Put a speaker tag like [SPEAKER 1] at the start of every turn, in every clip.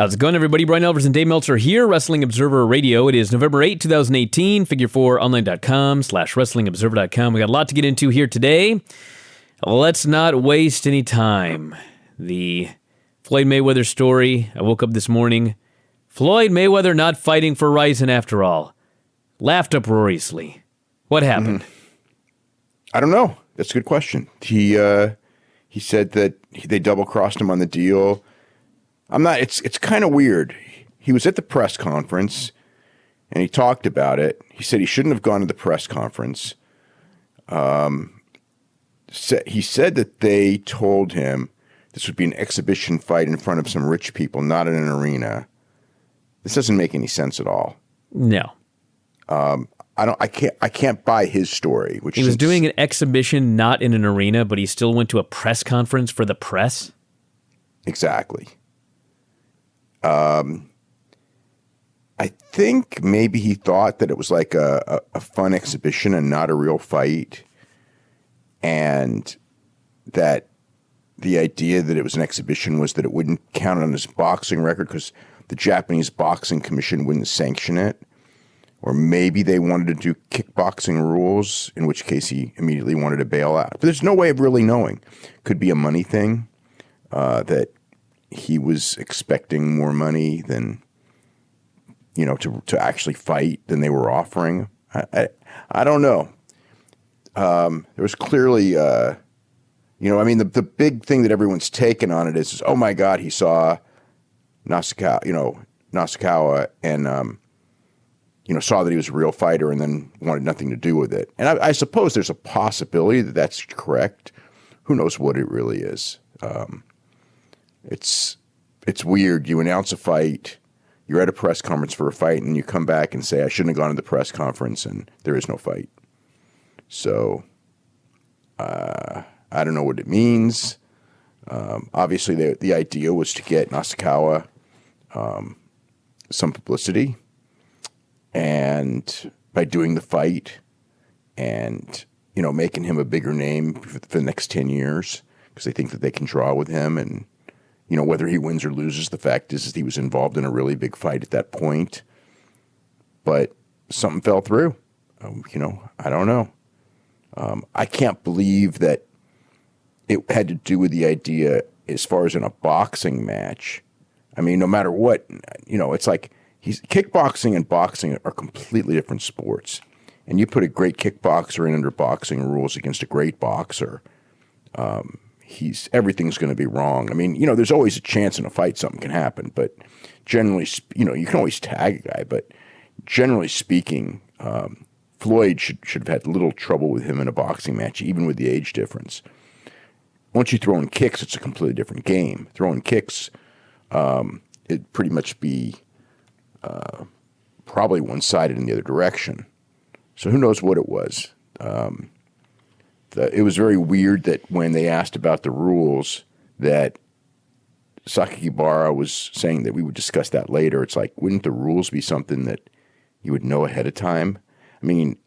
[SPEAKER 1] How's it going, everybody? Bryan, Alvarez, and Dave Meltzer here, Wrestling Observer Radio. It is November 8, 2018, figure4online.com/wrestlingobserver.com. We got a lot to get into here today. Let's not waste any time. The Floyd Mayweather story. I woke up this morning. Floyd Mayweather not fighting for RIZIN after all. Laughed uproariously. What happened?
[SPEAKER 2] I don't know. That's a good question. He said that they double-crossed him on the deal. It's kind of weird. He was at the press conference, and he talked about it. He said he shouldn't have gone to the press conference. He said that they told him this would be an exhibition fight in front of some rich people, not in an arena. This doesn't make any sense at all.
[SPEAKER 1] No.
[SPEAKER 2] I can't buy his story. Which
[SPEAKER 1] he was doing an exhibition, not in an arena, but he still went to a press conference for the press?
[SPEAKER 2] Exactly. I think maybe he thought that it was like a fun exhibition and not a real fight. And that the idea that it was an exhibition was that it wouldn't count on his boxing record because the Japanese Boxing Commission wouldn't sanction it. Or maybe they wanted to do kickboxing rules, in which case he immediately wanted to bail out. But there's no way of really knowing. Could be a money thing, that he was expecting more money than, to actually fight than they were offering. I don't know. There was clearly, the big thing that everyone's taken on it is, oh my God, he saw Nasukawa and, saw that he was a real fighter and then wanted nothing to do with it. And I suppose there's a possibility that that's correct. Who knows what it really is? It's weird. You announce a fight, you're at a press conference for a fight, and you come back and say, I shouldn't have gone to the press conference, and there is no fight. So I don't know what it means. Obviously, the idea was to get Nasukawa some publicity, and by doing the fight and, making him a bigger name for the next 10 years, because they think that they can draw with him. And, whether he wins or loses, the fact is he was involved in a really big fight at that point. But something fell through. I don't know. I can't believe that it had to do with the idea as far as in a boxing match. I mean, no matter what, it's like kickboxing and boxing are completely different sports. And you put a great kickboxer in under boxing rules against a great boxer, everything's going to be wrong. I mean, there's always a chance in a fight something can happen, but generally, you can always tag a guy, but generally speaking, Floyd should have had little trouble with him in a boxing match, even with the age difference. Once you throw in kicks, it's a completely different game. Throwing kicks, it'd pretty much be probably one-sided in the other direction. So who knows what it was. It was very weird that when they asked about the rules that Sakakibara was saying that we would discuss that later. It's like, wouldn't the rules be something that you would know ahead of time? I mean,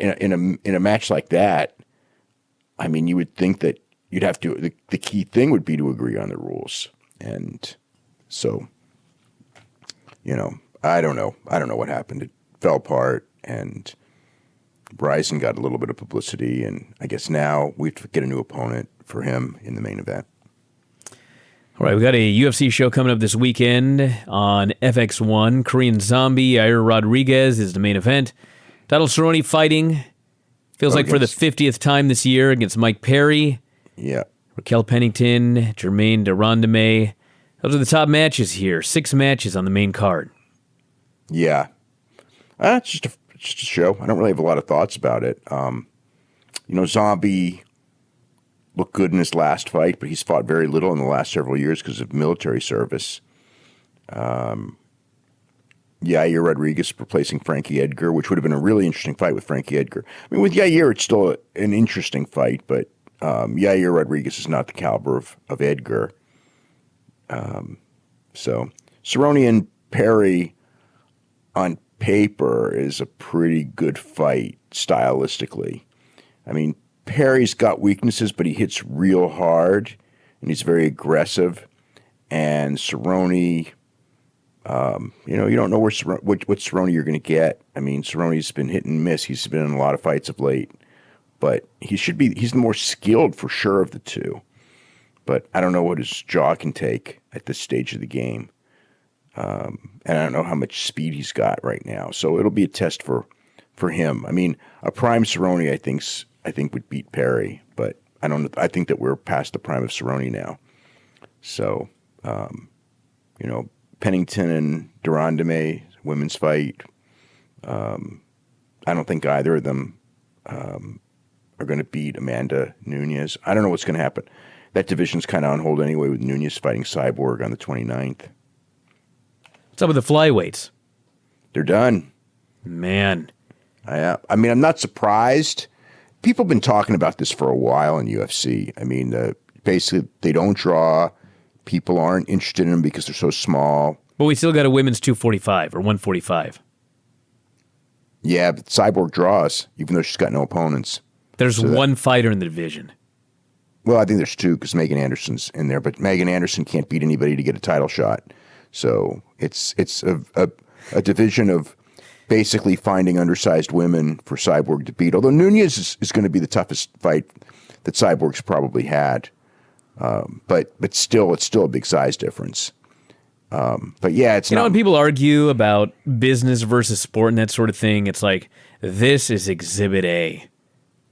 [SPEAKER 2] in a match like that, I mean, you would think that you'd have to, the key thing would be to agree on the rules. And so, I don't know. I don't know what happened. It fell apart, and Bryson got a little bit of publicity, and I guess now we have to get a new opponent for him in the main event.
[SPEAKER 1] All right, we got a UFC show coming up this weekend on FX1. Korean Zombie, Yair Rodriguez is the main event. Donald Cerrone fighting, feels like for the 50th time this year against Mike Perry.
[SPEAKER 2] Yeah.
[SPEAKER 1] Raquel Pennington, Jermaine de Rondamay. Those are the top matches here. 6 matches on the main card.
[SPEAKER 2] Yeah. It's just a show. I don't really have a lot of thoughts about it. Zombie looked good in his last fight, but he's fought very little in the last several years because of military service. Yair Rodriguez replacing Frankie Edgar, which would have been a really interesting fight with Frankie Edgar. I mean, with Yair, it's still an interesting fight, but Yair Rodriguez is not the caliber of Edgar. So Cerrone and Perry on paper is a pretty good fight stylistically. I mean, Perry's got weaknesses, but he hits real hard, and he's very aggressive. And Cerrone, You don't know what Cerrone you're going to get. I mean, Cerrone's been hit and miss. He's been in a lot of fights of late, but he's the more skilled for sure of the two. But I don't know what his jaw can take at this stage of the game. And I don't know how much speed he's got right now. So it'll be a test for him. I mean, a prime Cerrone, I think would beat Perry, but I don't know. I think that we're past the prime of Cerrone now. So, Pennington and Durandame, women's fight. I don't think either of them are going to beat Amanda Nunes. I don't know what's going to happen. That division's kind of on hold anyway, with Nunes fighting Cyborg on the 29th.
[SPEAKER 1] What's up with the flyweights?
[SPEAKER 2] They're done.
[SPEAKER 1] Man.
[SPEAKER 2] I mean, I'm not surprised. People have been talking about this for a while in UFC. I mean, basically, they don't draw. People aren't interested in them because they're so small.
[SPEAKER 1] But we still got a women's 245 or 145.
[SPEAKER 2] Yeah, but Cyborg draws, even though she's got no opponents.
[SPEAKER 1] There's one fighter in the division.
[SPEAKER 2] Well, I think there's two because Megan Anderson's in there, but Megan Anderson can't beat anybody to get a title shot. So it's a division of basically finding undersized women for Cyborg to beat. Although Nunes is going to be the toughest fight that Cyborg's probably had. But still, it's still a big size difference. But yeah, it's
[SPEAKER 1] not. When people argue about business versus sport and that sort of thing, it's like, this is Exhibit A.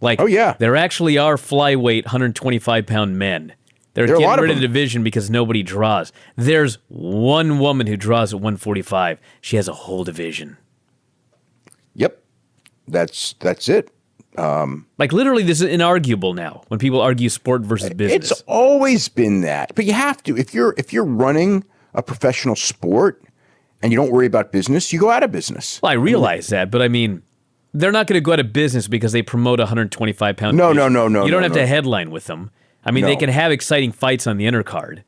[SPEAKER 1] Like,
[SPEAKER 2] oh yeah,
[SPEAKER 1] there actually are flyweight 125-pound men. They're getting rid of the division because nobody draws. There's one woman who draws at 145. She has a whole division.
[SPEAKER 2] Yep, that's it.
[SPEAKER 1] Like, literally, this is inarguable now when people argue sport versus business.
[SPEAKER 2] It's always been that. But you have to. If you're running a professional sport and you don't worry about business, you go out of business.
[SPEAKER 1] Well, I realize that, but I mean, they're not going to go out of business because they promote a 125-pound
[SPEAKER 2] No.
[SPEAKER 1] You don't have to headline with them. I mean, they can have exciting fights on the undercard.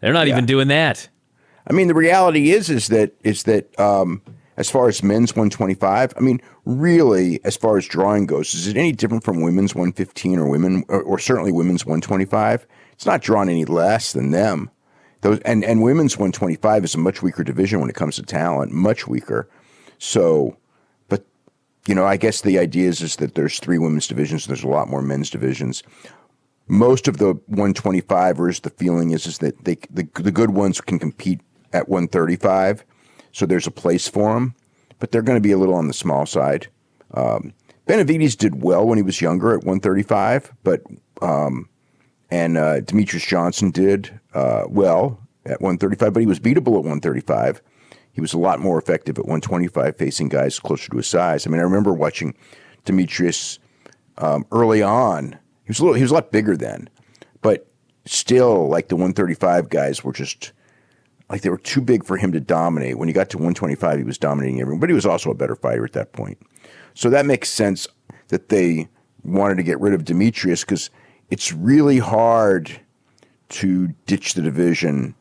[SPEAKER 1] They're not even doing that.
[SPEAKER 2] I mean, the reality is that as far as men's 125, I mean, really, as far as drawing goes, is it any different from women's 115 or certainly women's 125? It's not drawn any less than them. And women's 125 is a much weaker division when it comes to talent, much weaker. So, but, I guess the idea is that there's 3 women's divisions and there's a lot more men's divisions. Most of the 125ers, the feeling is that the good ones can compete at 135. So there's a place for them, but they're going to be a little on the small side. Benavides did well when he was younger at 135, but Demetrius Johnson did well at 135, but he was beatable at 135. He was a lot more effective at 125, facing guys closer to his size. I mean, I remember watching Demetrius early on. He was a lot bigger then, but still, like, the 135 guys were just like, they were too big for him to dominate. When he got to 125, he was dominating everyone, but he was also a better fighter at that point. So that makes sense that they wanted to get rid of Demetrius, because it's really hard to ditch the division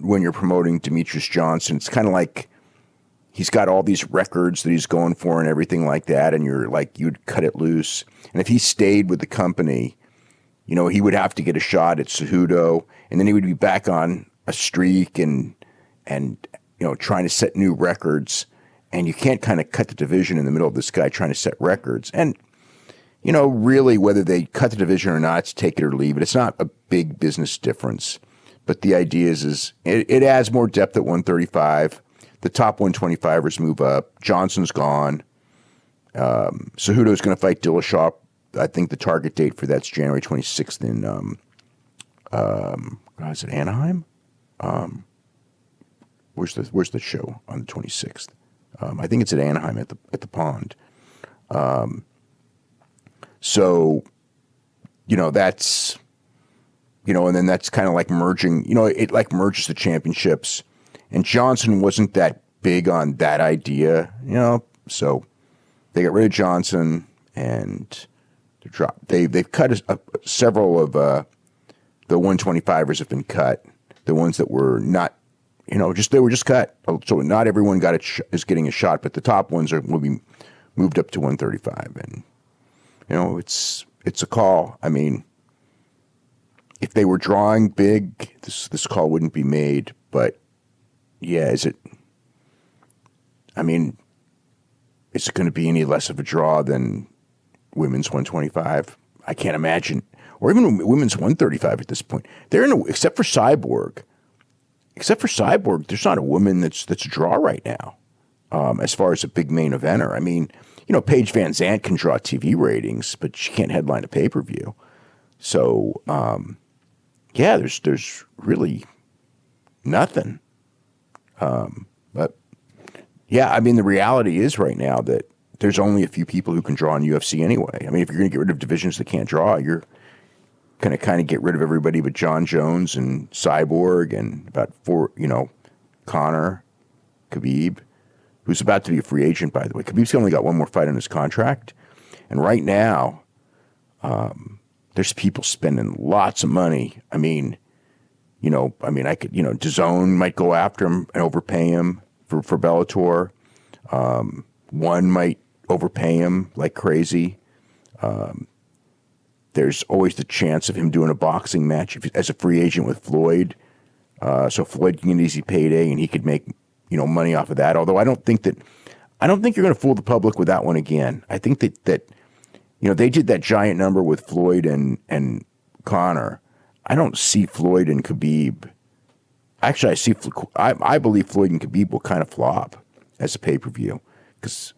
[SPEAKER 2] when you're promoting Demetrius Johnson. It's kind of like he's got all these records that he's going for and everything like that, and you're like, you'd cut it loose. And if he stayed with the company, he would have to get a shot at Cejudo, and then he would be back on a streak and trying to set new records. And you can't kind of cut the division in the middle of this guy trying to set records. And, really, whether they cut the division or not, it's take it or leave it. It's not a big business difference. But the idea is it adds more depth at 135. The top 125ers move up. Johnson's gone. Cejudo's going to fight Dillashaw. I think the target date for that's January 26th in, is it Anaheim? Where's the show on the 26th? I think it's at Anaheim at the Pond. So, that's, and then that's kind of like merging, it like merges the championships. And Johnson wasn't that big on that idea, so they got rid of Johnson and they've cut several of the 125ers have been cut. The ones that were not, they were just cut. So not everyone is getting a shot, but the top ones will be moved up to 135. And, it's a call. I mean, if they were drawing big, this call wouldn't be made. But yeah, is it going to be any less of a draw than women's 125? I can't imagine. Or even women's 135 at this point. They're except for Cyborg, there's not a woman that's a draw right now, as far as a big main eventer. I mean, Paige Van Zandt can draw TV ratings, but she can't headline a pay-per-view. So, yeah, there's really nothing. But yeah, I mean, the reality is right now that there's only a few people who can draw in UFC anyway. I mean, if you're going to get rid of divisions that can't draw, you're going to kind of get rid of everybody but John Jones and Cyborg and about Conor, Khabib, who's about to be a free agent, by the way. Khabib's only got one more fight on his contract. And right now, there's people spending lots of money. I mean, DAZN might go after him and overpay him for Bellator. One might overpay him like crazy. There's always the chance of him doing a boxing match as a free agent with Floyd. So Floyd can get an easy payday and he could make, money off of that. Although I don't think you're going to fool the public with that one again. I think that they did that giant number with Floyd and Conor. I don't see Floyd and Khabib. Actually, I believe Floyd and Khabib will kind of flop as a pay-per-view because,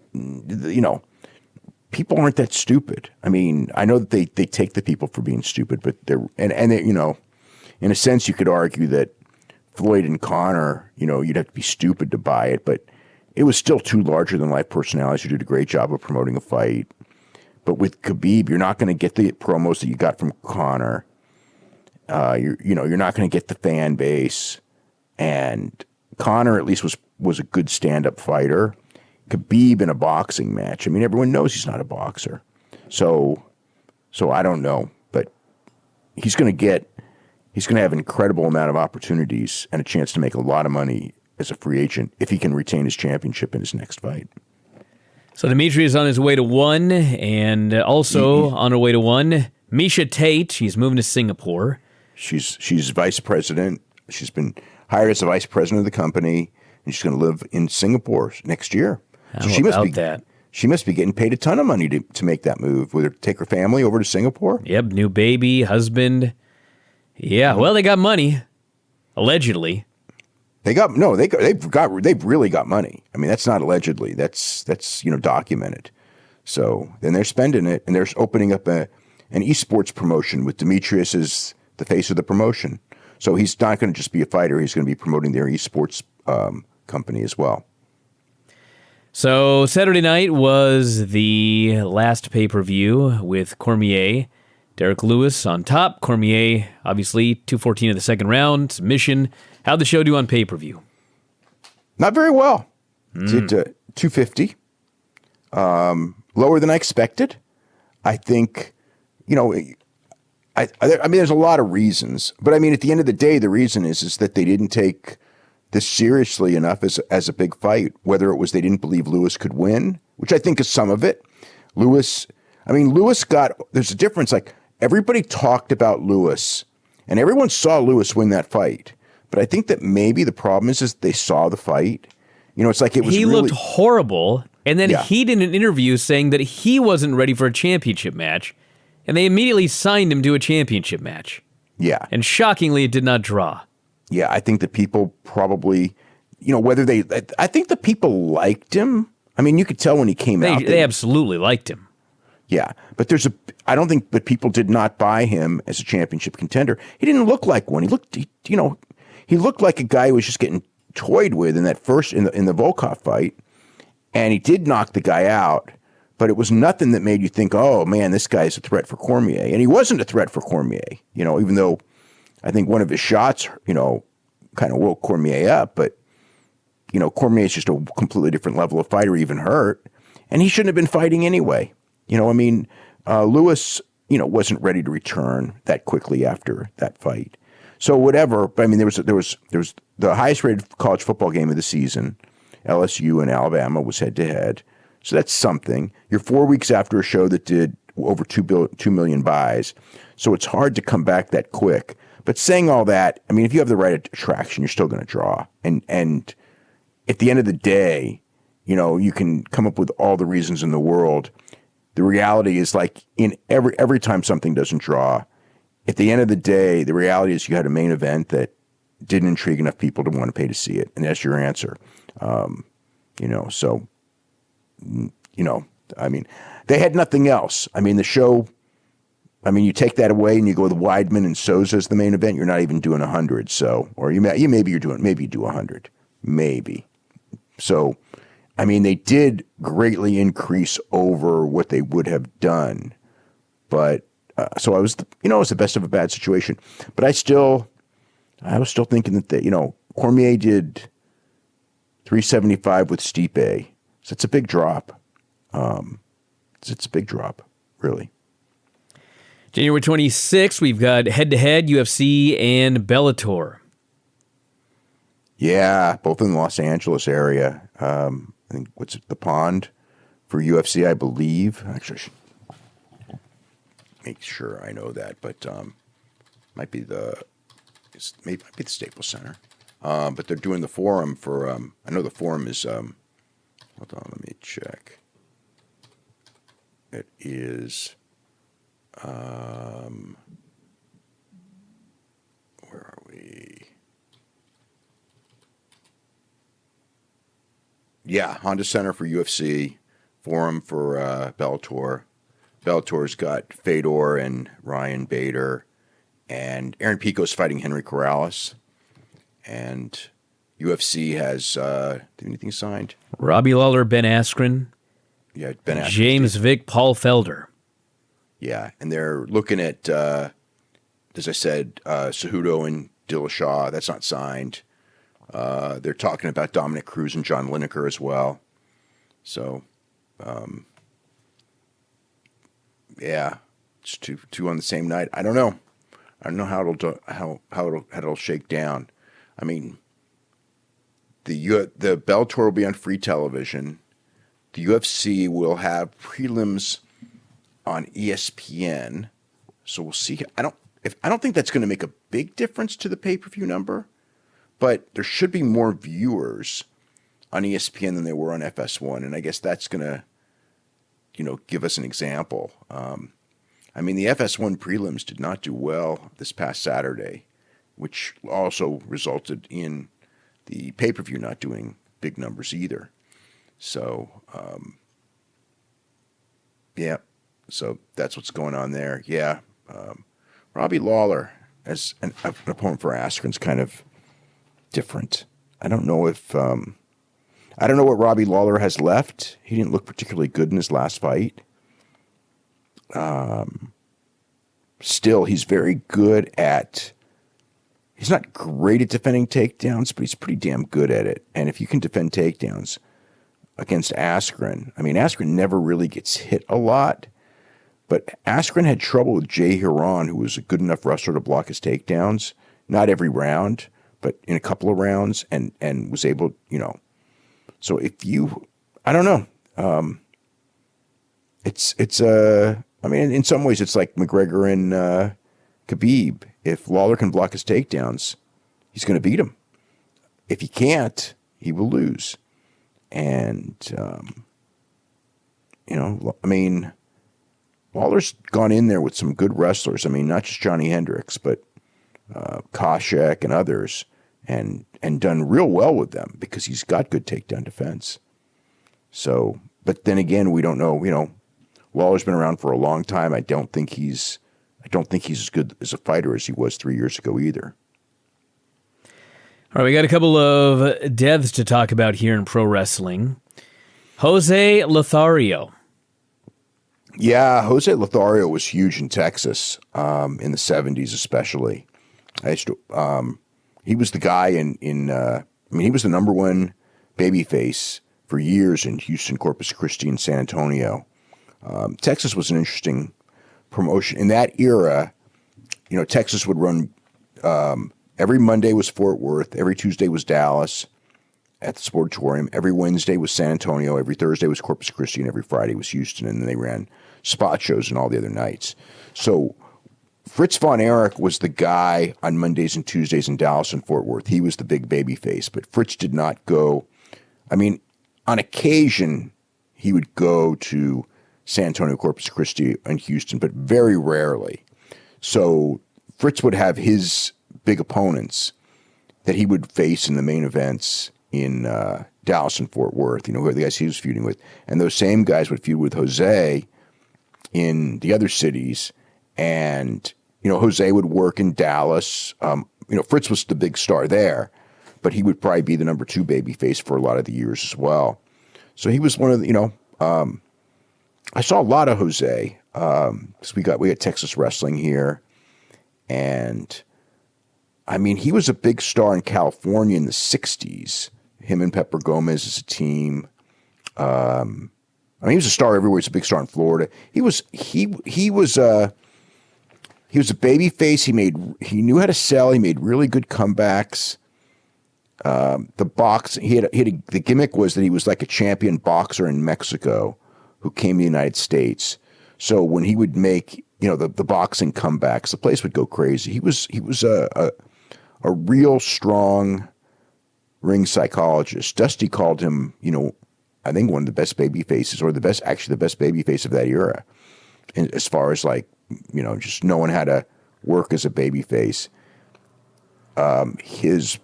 [SPEAKER 2] people aren't that stupid. I mean, I know that they take the people for being stupid, but in a sense, you could argue that Floyd and Conor, you'd have to be stupid to buy it, but it was still two larger-than-life personalities who did a great job of promoting a fight. But with Khabib, you're not going to get the promos that you got from Conor. You're not going to get the fan base. And Conor at least was a good stand-up fighter. Khabib in a boxing match. I mean, everyone knows he's not a boxer. So I don't know, but he's going to have an incredible amount of opportunities and a chance to make a lot of money as a free agent if he can retain his championship in his next fight.
[SPEAKER 1] So Dimitri is on his way to one, and also on her way to one, Miesha Tate. She's moving to Singapore.
[SPEAKER 2] She's vice president. She's been hired as the vice president of the company, and she's going to live in Singapore next year.
[SPEAKER 1] How about that?
[SPEAKER 2] She must be getting paid a ton of money to make that move. Would take her family over to Singapore?
[SPEAKER 1] Yep, new baby, husband. Yeah, well, they got money, allegedly.
[SPEAKER 2] They've really got money. I mean, that's not allegedly. That's documented. So then they're spending it, and they're opening up an esports promotion with Demetrius as the face of the promotion. So he's not going to just be a fighter. He's going to be promoting their esports company as well.
[SPEAKER 1] So Saturday night was the last pay-per-view with Cormier. Derek Lewis on top. Cormier, obviously, 2:14 of the second round. Submission. How'd the show do on pay-per-view?
[SPEAKER 2] Not very well. Did 250. Lower than I expected. I think, I mean, there's a lot of reasons. But, I mean, at the end of the day, the reason is that they didn't take this seriously enough as a big fight, whether it was they didn't believe Lewis could win, which I think is some of it. Lewis there's a difference. Like, everybody talked about Lewis, and everyone saw Lewis win that fight. But I think that maybe the problem is they saw the fight. It's like it was. He
[SPEAKER 1] looked horrible, and then he did an interview saying that he wasn't ready for a championship match, and they immediately signed him to a championship match.
[SPEAKER 2] Yeah.
[SPEAKER 1] And shockingly, it did not draw.
[SPEAKER 2] Yeah, I think that people probably, I think the people liked him. I mean, you could tell when he came out.
[SPEAKER 1] They absolutely liked him.
[SPEAKER 2] Yeah, but I don't think that people did not buy him as a championship contender. He didn't look like one. He looked like a guy who was just getting toyed with in that first, in the Volkov fight. And he did knock the guy out, but it was nothing that made you think, oh man, this guy's a threat for Cormier. And he wasn't a threat for Cormier, even though I think one of his shots, kind of woke Cormier up, but, Cormier is just a completely different level of fighter, even hurt. And he shouldn't have been fighting anyway. Lewis, wasn't ready to return that quickly after that fight. So whatever, but I mean, there was the highest rated college football game of the season. LSU and Alabama was head to head. So that's something. You're 4 weeks after a show that did over 2 million buys. So it's hard to come back that quick. But saying all that, I mean, if you have the right attraction, you're still going to draw. And at the end of the day, you know, you can come up with all the reasons in the world. The reality is, like, in every time something doesn't draw, at the end of the day, the reality is you had a main event that didn't intrigue enough people to want to pay to see it, and that's your answer. You know, so, you know, I mean, they had nothing else. I mean, the show, I mean, you take that away and you go with Weidman and Souza as the main event, you're not even doing 100. So, or maybe you do 100, maybe. So, I mean, they did greatly increase over what they would have done, but so I was, you know, it was the best of a bad situation. But I was still thinking that, you know, Cormier did 375 with Stipe, so it's a big drop. It's a big drop, really.
[SPEAKER 1] January 26th, we've got head-to-head UFC and Bellator.
[SPEAKER 2] Yeah, both in the Los Angeles area. I think, what's it, the Pond for UFC, I believe. Actually, I should make sure I know that, but might be the Staples Center. But they're doing the Forum for, I know the Forum is, hold on, let me check. It is, where are we? Yeah, Honda Center for UFC, Forum for Bellator. Bellator's got Fedor and Ryan Bader, and Aaron Pico's fighting Henry Corrales. And UFC has anything signed?
[SPEAKER 1] Robbie Lawler, Ben Askren.
[SPEAKER 2] Yeah, Ben Askren.
[SPEAKER 1] James Vick, Paul Felder.
[SPEAKER 2] Yeah, and they're looking at, as I said, Cejudo and Dillashaw. That's not signed. They're talking about Dominic Cruz and John Lineker as well. So, yeah, it's two on the same night. I don't know. I don't know how it'll shake down. I mean, the Bellator will be on free television. The UFC will have prelims on ESPN. So we'll see. I don't think that's going to make a big difference to the pay-per-view number, but there should be more viewers on ESPN than there were on FS1, and I guess that's going to, you know, give us an example. I mean, the FS1 prelims did not do well this past Saturday, which also resulted in the pay-per-view not doing big numbers either. So, yeah, so that's what's going on there. Yeah, Robbie Lawler as an opponent for Askren's kind of different. I don't know what Robbie Lawler has left. He didn't look particularly good in his last fight. Still, he's very good at. He's not great at defending takedowns, but he's pretty damn good at it. And if you can defend takedowns against Askren, I mean, Askren never really gets hit a lot, but Askren had trouble with Jay Hiron, who was a good enough wrestler to block his takedowns. Not every round, but in a couple of rounds, and was able, you know. So I don't know. I mean, in some ways, it's like McGregor and Khabib. If Lawler can block his takedowns, he's going to beat him. If he can't, he will lose. And, you know, I mean, Lawler's gone in there with some good wrestlers. I mean, not just Johnny Hendricks, but Koscheck and others, and done real well with them because he's got good takedown defense. So, but then again, we don't know, you know, Lawler's been around for a long time. I don't think he's as good as a fighter as he was 3 years ago either.
[SPEAKER 1] All right, we got a couple of deaths to talk about here in pro wrestling. Jose Lothario.
[SPEAKER 2] Yeah, Jose Lothario was huge in Texas in the 70s especially. He was the guy he was the number one babyface for years in Houston, Corpus Christi, and San Antonio. Texas was an interesting promotion. In that era, you know, Texas would run, every Monday was Fort Worth, every Tuesday was Dallas at the Sportatorium, every Wednesday was San Antonio, every Thursday was Corpus Christi, and every Friday was Houston, and then they ran spot shows and all the other nights. So Fritz von Erich was the guy on Mondays and Tuesdays in Dallas and Fort Worth. He was the big baby face, but Fritz did not go. I mean, on occasion, he would go to San Antonio, Corpus Christi, and Houston, but very rarely. So Fritz would have his big opponents that he would face in the main events in Dallas and Fort Worth, who are the guys he was feuding with. And those same guys would feud with Jose in the other cities. And, Jose would work in Dallas. Fritz was the big star there, but he would probably be the number 2 babyface for a lot of the years as well. So he was one of the, I saw a lot of Jose because we got Texas wrestling here. And, I mean, he was a big star in California in the 60s. Him and Pepper Gomez as a team. He was a star everywhere. He's a big star in Florida. He was a baby face. He knew how to sell. He made really good comebacks. The gimmick was that he was like a champion boxer in Mexico who came to the United States. So when he would make, the boxing comebacks, the place would go crazy. He was a real strong ring psychologist. Dusty called him, I think one of the best baby faces, or the best baby face of that era. And as far as just knowing how to work as a baby face. His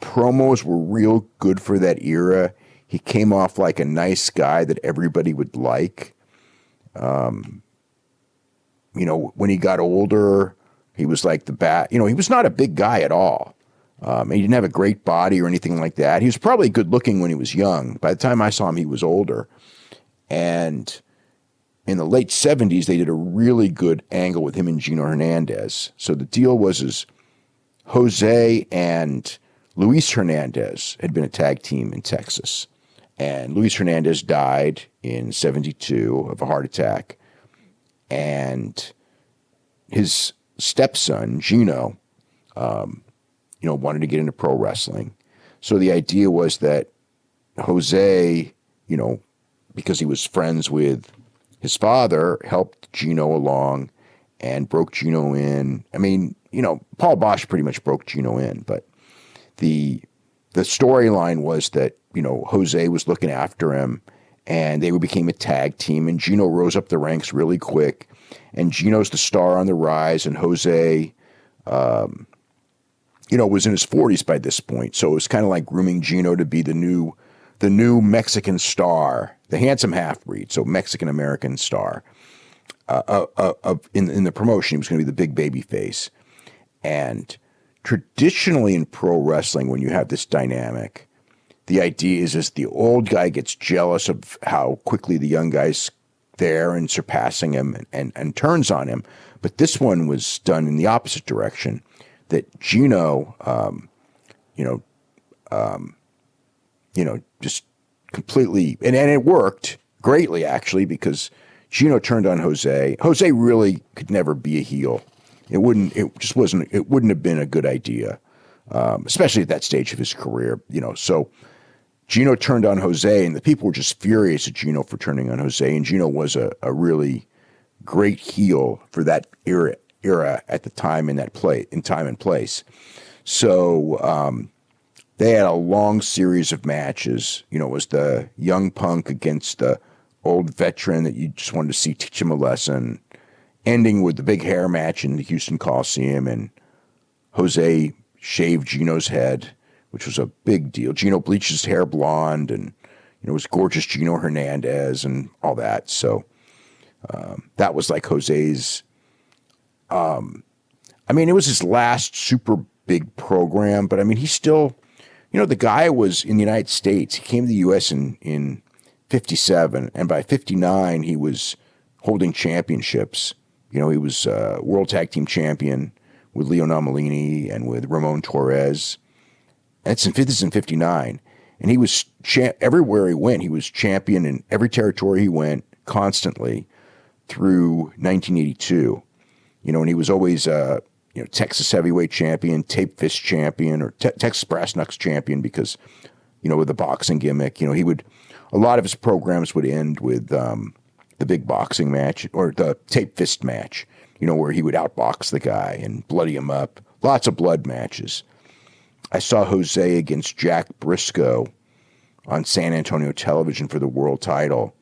[SPEAKER 2] promos were real good for that era. He came off like a nice guy that everybody would like. When he got older, he was like he was not a big guy at all. He didn't have a great body or anything like that. He was probably good looking when he was young. By the time I saw him, he was older. And in the late 70s, they did a really good angle with him and Gino Hernandez. So the deal was Jose and Luis Hernandez had been a tag team in Texas. And Luis Hernandez died in 72 of a heart attack. And his stepson, Gino, wanted to get into pro wrestling. So the idea was that Jose, because he was friends with his father, helped Gino along and broke Gino in. I mean, Paul Bosch pretty much broke Gino in, but the storyline was that, Jose was looking after him and they became a tag team, and Gino rose up the ranks really quick, and Gino's the star on the rise, and Jose, was in his 40s by this point. So it was kind of like grooming Gino to be the new Mexican star, the handsome half-breed, so Mexican-American star. In the promotion, he was going to be the big baby face. And traditionally in pro wrestling, when you have this dynamic, the idea is the old guy gets jealous of how quickly the young guy's there and surpassing him and turns on him. But this one was done in the opposite direction, that Gino, just completely, and it worked greatly actually, because Gino turned on Jose. Jose really could never be a heel. It wouldn't have been a good idea, especially at that stage of his career, so Gino turned on Jose, and the people were just furious at Gino for turning on Jose, and Gino was a really great heel for that era at the time in time and place. So they had a long series of matches. It was the young punk against the old veteran that you just wanted to see teach him a lesson, ending with the big hair match in the Houston Coliseum, and Jose shaved Gino's head, which was a big deal. Gino bleached his hair blonde, and it was gorgeous Gino Hernandez and all that. So that was like Jose's. It was his last super big program, but he's still, the guy was in the United States. He came to the U.S. in 57, and by 59 he was holding championships. He was World Tag Team Champion with Leo Nomalini and with Ramon Torres. This is in 59. And he was everywhere he went. He was champion in every territory he went constantly through 1982. And he was always Texas heavyweight champion, tape fist champion, or Texas brass knucks champion, because, with the boxing gimmick, a lot of his programs would end with the big boxing match or the tape fist match. where he would outbox the guy and bloody him up. Lots of blood matches. I saw Jose against Jack Briscoe on San Antonio television for the world title.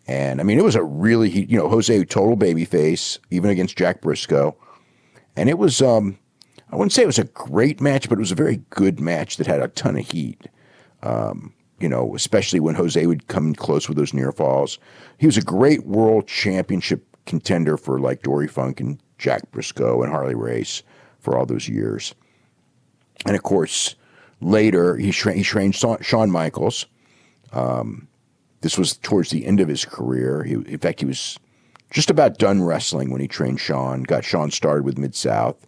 [SPEAKER 2] And I mean, it was a really, Jose, total babyface, even against Jack Briscoe. And it was, I wouldn't say it was a great match, but it was a very good match that had a ton of heat. Especially when Jose would come close with those near falls. He was a great world championship contender for like Dory Funk and Jack Briscoe and Harley Race for all those years. And of course, later he trained Shawn Michaels. This was towards the end of his career. In fact, he was just about done wrestling when he trained Shawn, got Shawn started with Mid-South.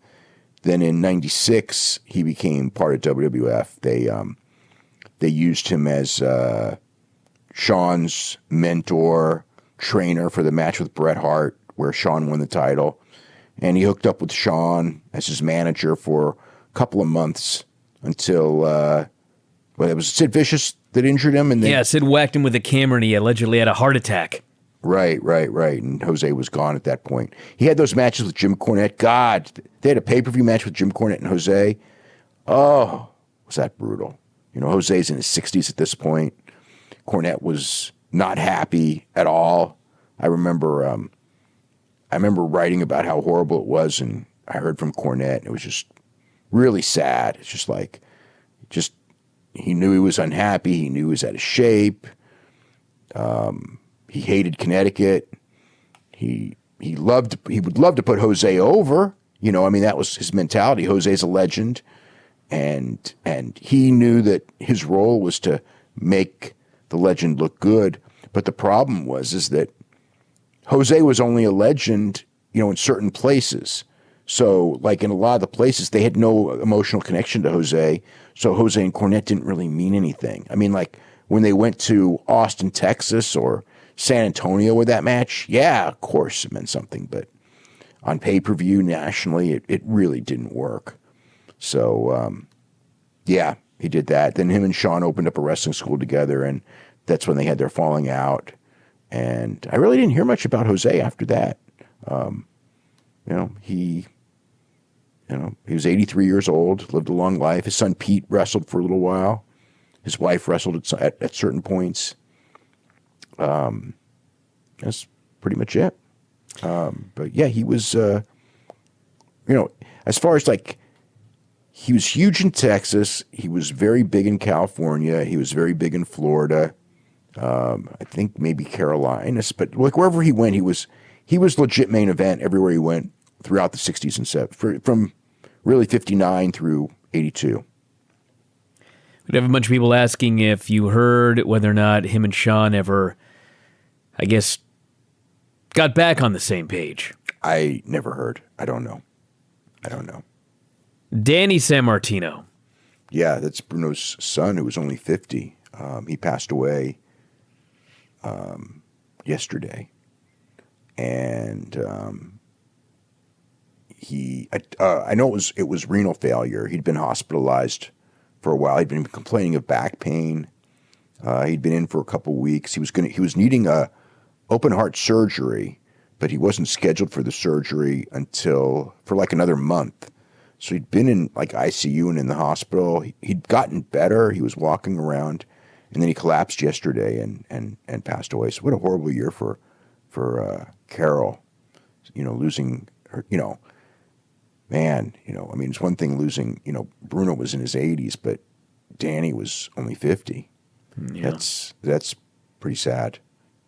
[SPEAKER 2] Then in 96, he became part of WWF. They used him as Shawn's mentor, trainer for the match with Bret Hart, where Shawn won the title. And he hooked up with Shawn as his manager for a couple of months until, it was Sid Vicious that injured him. And
[SPEAKER 1] Sid whacked him with a camera and he allegedly had a heart attack.
[SPEAKER 2] Right. And Jose was gone at that point. He had those matches with Jim Cornette. God, they had a pay-per-view match with Jim Cornette and Jose. Oh, was that brutal. Jose's in his 60s at this point. Cornette was not happy at all. I remember writing about how horrible it was, and I heard from Cornette, and it was just really sad. It's just like, he knew he was unhappy. He knew he was out of shape. He hated Connecticut. He would love to put Jose over. That was his mentality. Jose's a legend. And he knew that his role was to make the legend look good. But the problem is that Jose was only a legend, in certain places. So, like in a lot of the places, they had no emotional connection to Jose. So Jose and Cornette didn't really mean anything. I mean, like when they went to Austin, Texas, or San Antonio with that match, yeah, of course it meant something. But on pay-per-view nationally, it really didn't work. So, he did that. Then him and Shawn opened up a wrestling school together, and that's when they had their falling out. And I really didn't hear much about Jose after that. He was 83 years old, lived a long life. His son Pete wrestled for a little while. His wife wrestled at certain points. That's pretty much it. But yeah, he was, as far as like, he was huge in Texas. He was very big in California. He was very big in Florida. I think maybe Carolinas, but like wherever he went, he was legit main event everywhere he went throughout the 60s and 70s, from really 59 through 82.
[SPEAKER 1] We'd have a bunch of people asking if you heard whether or not him and Shawn ever, I guess, got back on the same page.
[SPEAKER 2] I never heard. I don't know.
[SPEAKER 1] Danny Sammartino.
[SPEAKER 2] Yeah, that's Bruno's son, who was only 50. He passed away yesterday. And I know it was renal failure. He'd been hospitalized for a while. He'd been complaining of back pain. He'd been in for a couple weeks. He was needing a open heart surgery, but he wasn't scheduled for the surgery for like another month. So he'd been in like ICU and in the hospital. He'd gotten better. He was walking around, and then he collapsed yesterday and passed away. So what a horrible year for Carol, losing her, man, I mean, it's one thing losing, Bruno was in his 80s, but Danny was only 50. Yeah. That's pretty sad.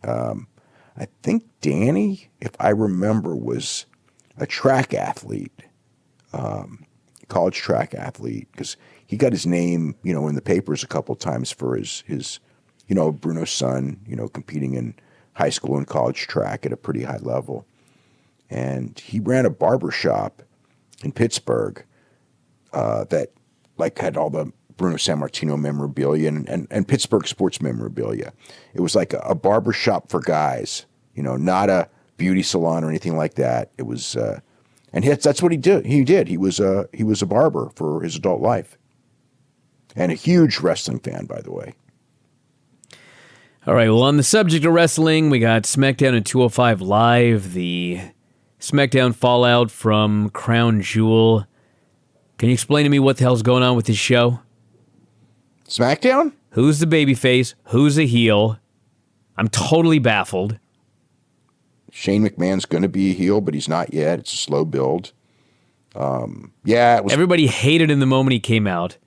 [SPEAKER 2] I think Danny, if I remember, was a track athlete, college track athlete, because he got his name, in the papers a couple times for his Bruno's son, competing in high school and college track at a pretty high level. And he ran a barber shop in Pittsburgh that like had all the Bruno Sammartino memorabilia and Pittsburgh sports memorabilia. It was like a barber shop for guys, not a beauty salon or anything like that. It was, and that's what he did. He was a barber for his adult life, and a huge wrestling fan, by the way. All
[SPEAKER 1] right. Well, on the subject of wrestling, we got Smackdown and 205 Live, the Smackdown fallout from Crown Jewel. Can you explain to me what the hell's going on with this show?
[SPEAKER 2] SmackDown?
[SPEAKER 1] Who's the babyface? Who's the heel? I'm totally baffled.
[SPEAKER 2] Shane McMahon's going to be a heel, but he's not yet. It's a slow build. Yeah, it was.
[SPEAKER 1] Everybody hated him the moment he came out.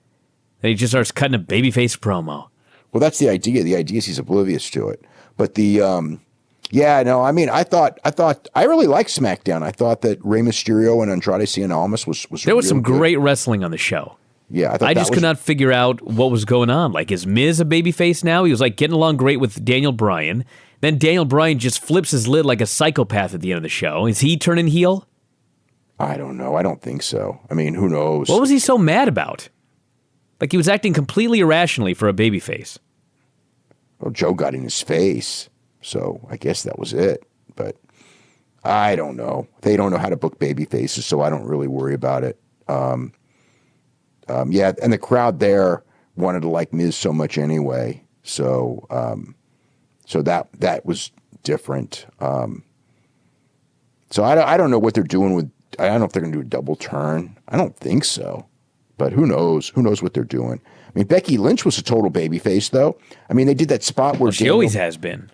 [SPEAKER 1] Then he just starts cutting a babyface promo.
[SPEAKER 2] Well, that's the idea. The idea is he's oblivious to it. But yeah, no, I mean, I really liked SmackDown. I thought that Rey Mysterio and Andrade Cien Almas was
[SPEAKER 1] There was some
[SPEAKER 2] good.
[SPEAKER 1] great wrestling on the show.
[SPEAKER 2] Yeah,
[SPEAKER 1] I just could not figure out what was going on. Like, is Miz a babyface now? He was like getting along great with Daniel Bryan. Then Daniel Bryan just flips his lid like a psychopath at the end of the show. Is he turning heel?
[SPEAKER 2] I don't know. I don't think so. I mean, who knows?
[SPEAKER 1] What was he so mad about? Like, he was acting completely irrationally for a babyface.
[SPEAKER 2] Well, Joe got in his face, so I guess that was it. But I don't know. They don't know how to book baby faces, so I don't really worry about it. Yeah, and the crowd there wanted to like Miz so much anyway, so that was different. So I don't know what they're doing with. I don't know if they're going to do a double turn. I don't think so, but who knows? Who knows what they're doing? I mean, Becky Lynch was a total babyface, though. I mean, they did that spot where
[SPEAKER 1] she always has been.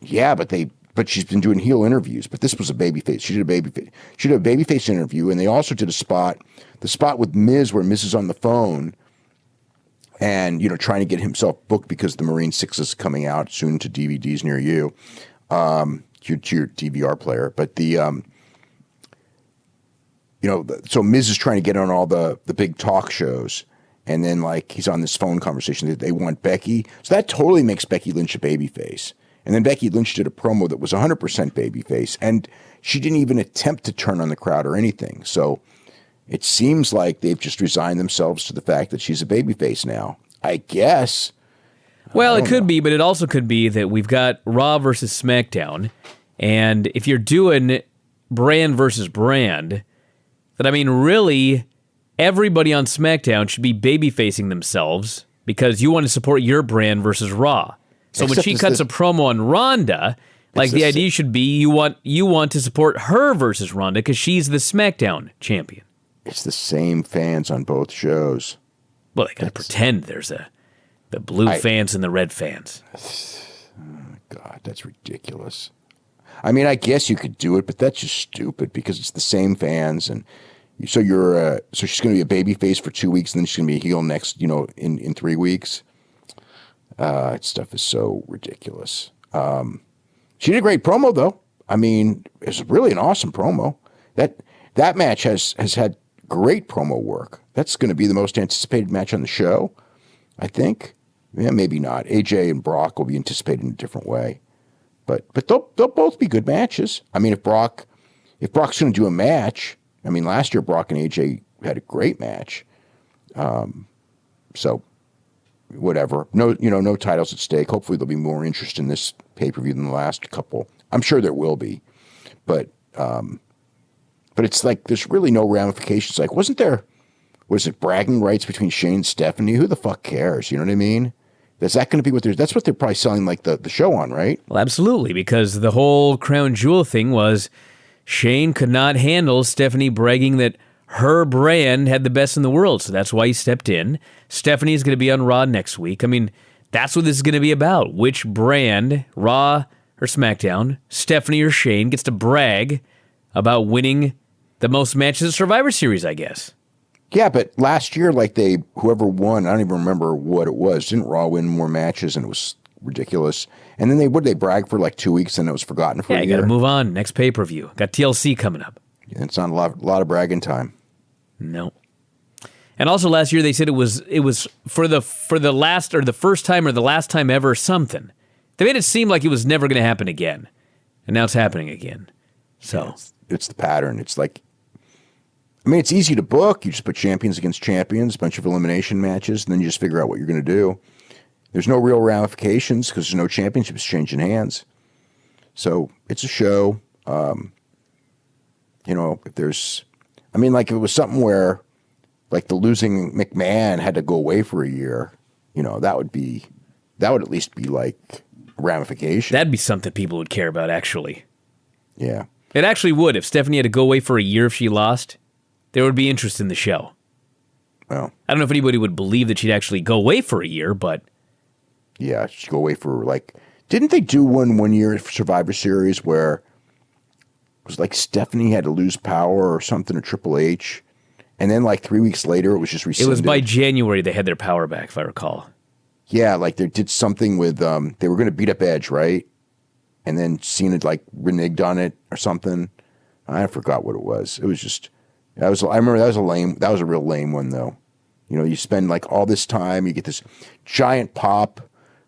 [SPEAKER 2] Yeah, but she's been doing heel interviews. But this was a babyface. She did a babyface interview, and they also did the spot with Miz, where Miz is on the phone, and trying to get himself booked because the Marine Six is coming out soon to DVDs near you, to your DVR player. But so Miz is trying to get on all the big talk shows. And then, he's on this phone conversation that they want Becky. So that totally makes Becky Lynch a babyface. And then Becky Lynch did a promo that was 100% babyface. And she didn't even attempt to turn on the crowd or anything. So it seems like they've just resigned themselves to the fact that she's a babyface now. I guess.
[SPEAKER 1] Well, it could be, but it also could be that we've got Raw versus SmackDown. And if you're doing brand versus brand, that, I mean, really, everybody on SmackDown should be baby-facing themselves because you want to support your brand versus Raw. So when she cuts a promo on Ronda, the idea should be you want to support her versus Ronda because she's the SmackDown champion.
[SPEAKER 2] It's the same fans on both shows.
[SPEAKER 1] Well, they got to pretend there's the blue fans and the red fans.
[SPEAKER 2] Oh, God, that's ridiculous. I mean, I guess you could do it, but that's just stupid because it's the same fans and. So so she's going to be a baby face for 2 weeks, and then she's going to be a heel next, in 3 weeks. That stuff is so ridiculous. She did a great promo, though. I mean, it's really an awesome promo. That match has had great promo work. That's going to be the most anticipated match on the show, I think. Yeah, maybe not. AJ and Brock will be anticipated in a different way, but they'll both be good matches. I mean, if Brock's going to do a match. I mean, last year Brock and AJ had a great match. So, whatever. No titles at stake. Hopefully there'll be more interest in this pay-per-view than the last couple. I'm sure there will be. But it's like there's really no ramifications. Like, was it bragging rights between Shane and Stephanie? Who the fuck cares? You know what I mean? Is that going to be that's what they're probably selling the show on, right?
[SPEAKER 1] Well, absolutely, because the whole Crown Jewel thing was Shane could not handle Stephanie bragging that her brand had the best in the world, so that's why he stepped in. Stephanie's going to be on Raw next week. I mean, that's what this is going to be about. Which brand, Raw or SmackDown, Stephanie or Shane, gets to brag about winning the most matches at Survivor Series, I guess.
[SPEAKER 2] Yeah, but last year, whoever won, I don't even remember what it was. Didn't Raw win more matches, and it was ridiculous? And then they brag for 2 weeks, and it was forgotten for a year.
[SPEAKER 1] Yeah, you got to move on. Next pay-per-view. Got TLC coming up.
[SPEAKER 2] Yeah, it's not a lot of bragging time.
[SPEAKER 1] No. And also last year they said it was for the last or the first time or the last time ever something. They made it seem like it was never going to happen again, and now it's happening again. So
[SPEAKER 2] yeah, it's the pattern. It's it's easy to book. You just put champions against champions, a bunch of elimination matches, and then you just figure out what you're going to do. There's no real ramifications because there's no championships changing hands. So it's a show. If there's, if it was something where, the losing McMahon had to go away for a year, that would at least be a ramification.
[SPEAKER 1] That'd be something people would care about, actually.
[SPEAKER 2] Yeah.
[SPEAKER 1] It actually would. If Stephanie had to go away for a year if she lost, there would be interest in the show.
[SPEAKER 2] Well,
[SPEAKER 1] I don't know if anybody would believe that she'd actually go away for a year, but...
[SPEAKER 2] Yeah, she'd go away for, like... Didn't they do one year Survivor Series where it was like Stephanie had to lose power or something, or Triple H, and then like 3 weeks later it was just rescinded?
[SPEAKER 1] It was by January they had their power back, if I recall.
[SPEAKER 2] Yeah, like they did something with... they were going to beat up Edge, right? And then Cena like reneged on it or something. I forgot what it was. It was just... I remember that was a real lame one, though. You know, you spend like all this time, you get this giant pop.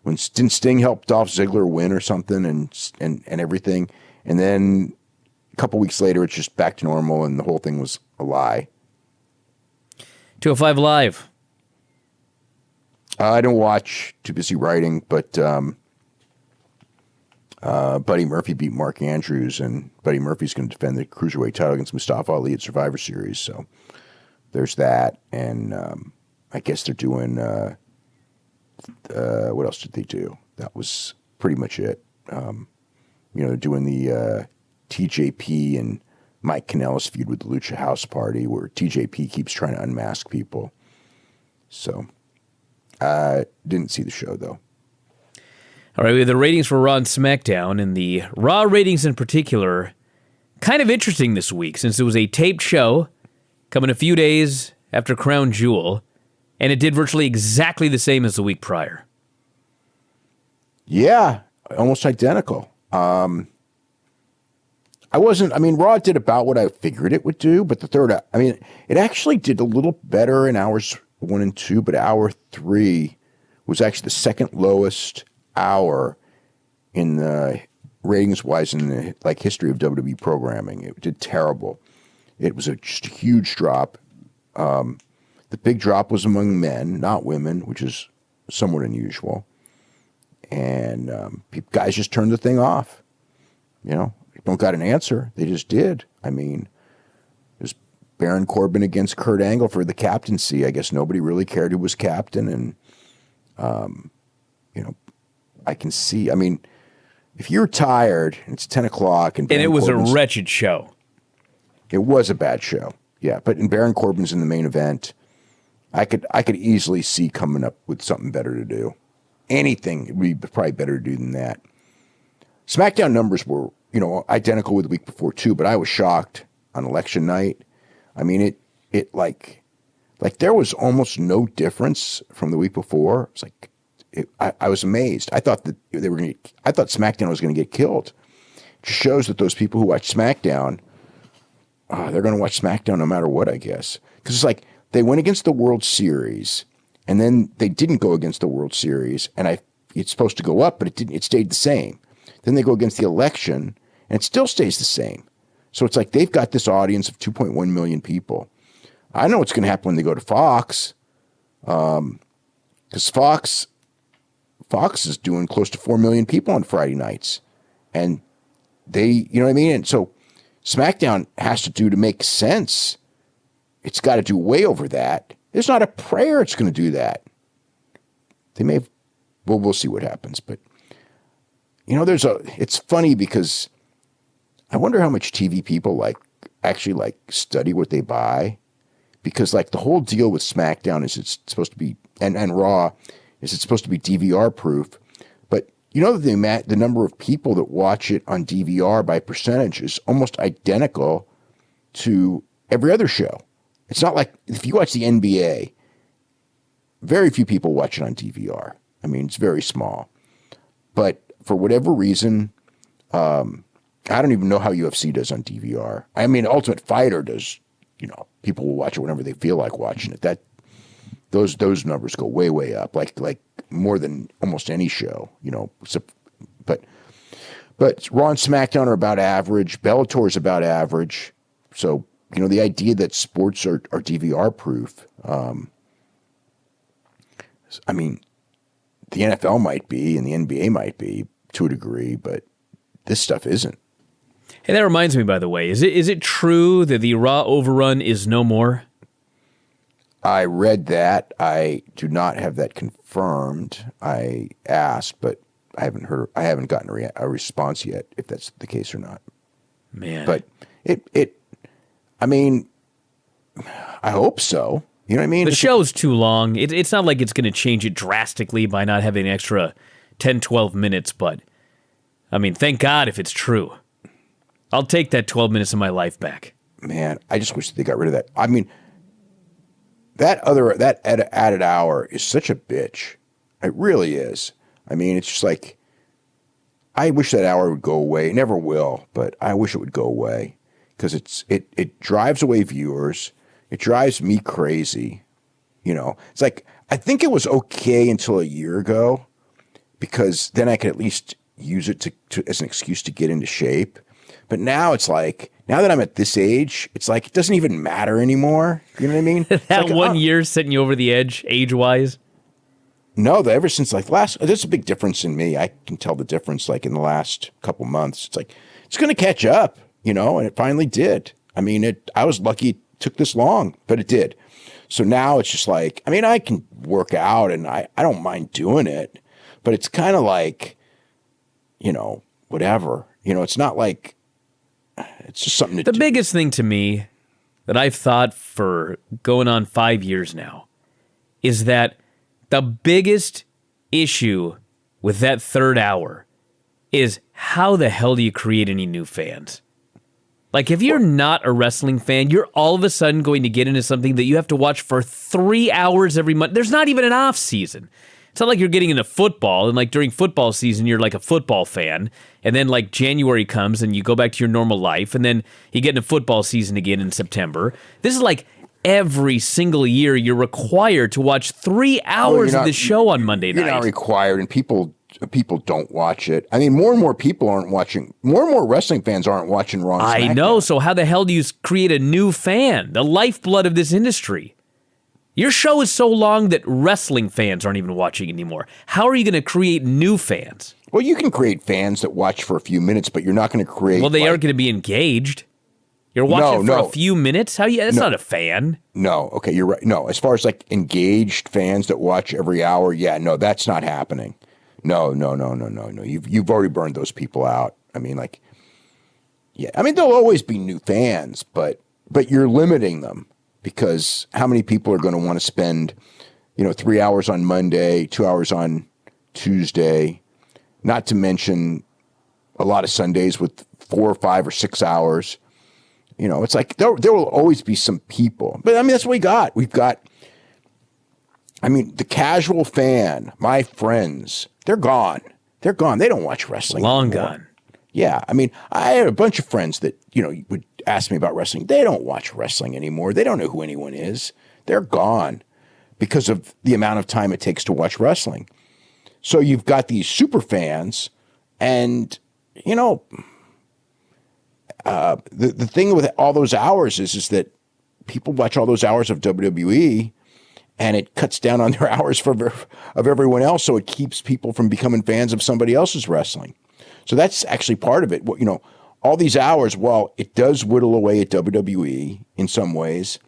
[SPEAKER 2] Didn't Sting help Dolph Ziggler win or something and everything? And then a couple weeks later, it's just back to normal, and the whole thing was a lie.
[SPEAKER 1] 205 Live.
[SPEAKER 2] I don't watch, too busy writing, but Buddy Murphy beat Mark Andrews, and Buddy Murphy's going to defend the Cruiserweight title against Mustafa Ali at Survivor Series. So there's that. And I guess they're doing, what else did they do? That was pretty much it. They're doing the TJP and Mike Kanellis feud with the Lucha House Party, where TJP keeps trying to unmask people. So didn't see the show, though.
[SPEAKER 1] All right, we have the ratings for Raw and SmackDown, and the Raw ratings in particular, kind of interesting this week, since it was a taped show coming a few days after Crown Jewel, and it did virtually exactly the same as the week prior.
[SPEAKER 2] Yeah, almost identical. Raw did about what I figured it would do, but it actually did a little better in hours 1 and 2, but hour 3 was actually the second lowest hour in the ratings-wise in the history of WWE programming. It did terrible. It was just a huge drop. The big drop was among men, not women, which is somewhat unusual. And guys just turned the thing off. Don't got an answer. They just did. I mean, it was Baron Corbin against Kurt Angle for the captaincy. I guess nobody really cared who was captain, and I can see. I mean, if you're tired, it's 10 o'clock, and
[SPEAKER 1] it was a wretched show.
[SPEAKER 2] It was a bad show, yeah. But Baron Corbin's in the main event. I could easily see coming up with something better to do. Anything would be probably better to do than that. SmackDown numbers were, identical with the week before too, but I was shocked on election night. I mean, it there was almost no difference from the week before. It's like I was amazed. I thought that I thought SmackDown was going to get killed. It just shows that those people who watch SmackDown, they're going to watch SmackDown no matter what, I guess, because it's like they went against the World Series, and then they didn't go against the World Series, and it's supposed to go up, but it didn't. It stayed the same. Then they go against the election, and it still stays the same. So it's like they've got this audience of 2.1 million people. I know what's going to happen when they go to Fox, because Fox is doing close to 4 million people on Friday nights, and they, you know what I mean? And so SmackDown has to make sense. It's got to do way over that. There's not a prayer it's going to do that. They may have, well, we'll see what happens, but it's funny because I wonder how much TV people actually study what they buy, because the whole deal with SmackDown is it's supposed to be, and Raw is it's supposed to be DVR proof, but the number of people that watch it on DVR by percentage is almost identical to every other show. It's not like if you watch the NBA, very few people watch it on DVR. I mean, it's very small, but for whatever reason, I don't even know how UFC does on DVR. I mean, Ultimate Fighter does, people will watch it whenever they feel like watching it. Those numbers go way, way up, like more than almost any show, but Raw and SmackDown are about average. Bellator is about average. So, the idea that sports are DVR proof, I mean, the NFL might be and the NBA might be to a degree, but this stuff isn't.
[SPEAKER 1] Hey, that reminds me, by the way, is it true that the Raw overrun is no more?
[SPEAKER 2] I read that. I do not have that confirmed. I asked, but I haven't gotten a response yet, if that's the case or not.
[SPEAKER 1] Man.
[SPEAKER 2] But I mean, I hope so. You know what I mean?
[SPEAKER 1] The show's too long. It's not like it's going to change it drastically by not having an extra 10, 12 minutes, but, I mean, thank God if it's true. I'll take that 12 minutes of my life back.
[SPEAKER 2] Man, I just wish they got rid of that. I mean, that added hour is such a bitch. It really is. I mean, it's just like, I wish that hour would go away. It never will, but I wish it would go away because it drives away viewers. It drives me crazy. You know, it's like, I think it was okay until a year ago because then I could at least use it to as an excuse to get into shape. But now it's like, now that I'm at this age, it's like, it doesn't even matter anymore. You know what I mean?
[SPEAKER 1] That
[SPEAKER 2] like,
[SPEAKER 1] 1 year setting you over the edge, age-wise?
[SPEAKER 2] No, ever since like there's a big difference in me. I can tell the difference like in the last couple months. It's like, it's going to catch up, you know, and it finally did. I mean, I was lucky it took this long, but it did. So now it's just like, I mean, I can work out and I don't mind doing it, but it's kind of like, you know, whatever. You know, it's not like, it's just something to do.
[SPEAKER 1] The biggest thing to me that I've thought for going on 5 years now is that the biggest issue with that third hour is how the hell do you create any new fans? Like, if you're not a wrestling fan, you're all of a sudden going to get into something that you have to watch for 3 hours every month. There's not even an off season. It's not like you're getting into football, and like during football season, you're like a football fan, and then like January comes and you go back to your normal life, and then you get into football season again in September. This is like every single year you're required to watch 3 hours of the show on Monday night.
[SPEAKER 2] You're not required, and people don't watch it. I mean, more and more people aren't watching. More and more wrestling fans aren't watching Raw and SmackDown.
[SPEAKER 1] I know. So how the hell do you create a new fan? The lifeblood of this industry. Your show is so long that wrestling fans aren't even watching anymore. How are you going to create new fans?
[SPEAKER 2] Well, you can create fans that watch for a few minutes, but you're not going to create.
[SPEAKER 1] Well, they aren't going to be engaged. You're watching for a few minutes? That's not a fan.
[SPEAKER 2] No. Okay, you're right. No, as far as like engaged fans that watch every hour, yeah, no, that's not happening. No. You've already burned those people out. I mean, like, yeah. I mean, there'll always be new fans, but you're limiting them because how many people are going to want to spend, 3 hours on Monday, 2 hours on Tuesday, not to mention a lot of Sundays with 4 or 5 or 6 hours. It's like there will always be some people. But I mean, that's what we got. We've got, the casual fan, my friends, they're gone. They're gone. They don't watch wrestling
[SPEAKER 1] Long
[SPEAKER 2] anymore.
[SPEAKER 1] gone.
[SPEAKER 2] Yeah. I mean, I have a bunch of friends that, would ask me about wrestling. They don't watch wrestling anymore. They don't know who anyone is. They're gone because of the amount of time it takes to watch wrestling. So you've got these super fans and, the thing with all those hours is that people watch all those hours of WWE and it cuts down on their hours of everyone else. So it keeps people from becoming fans of somebody else's wrestling. So that's actually part of it. All these hours, while it does whittle away at WWE in some ways,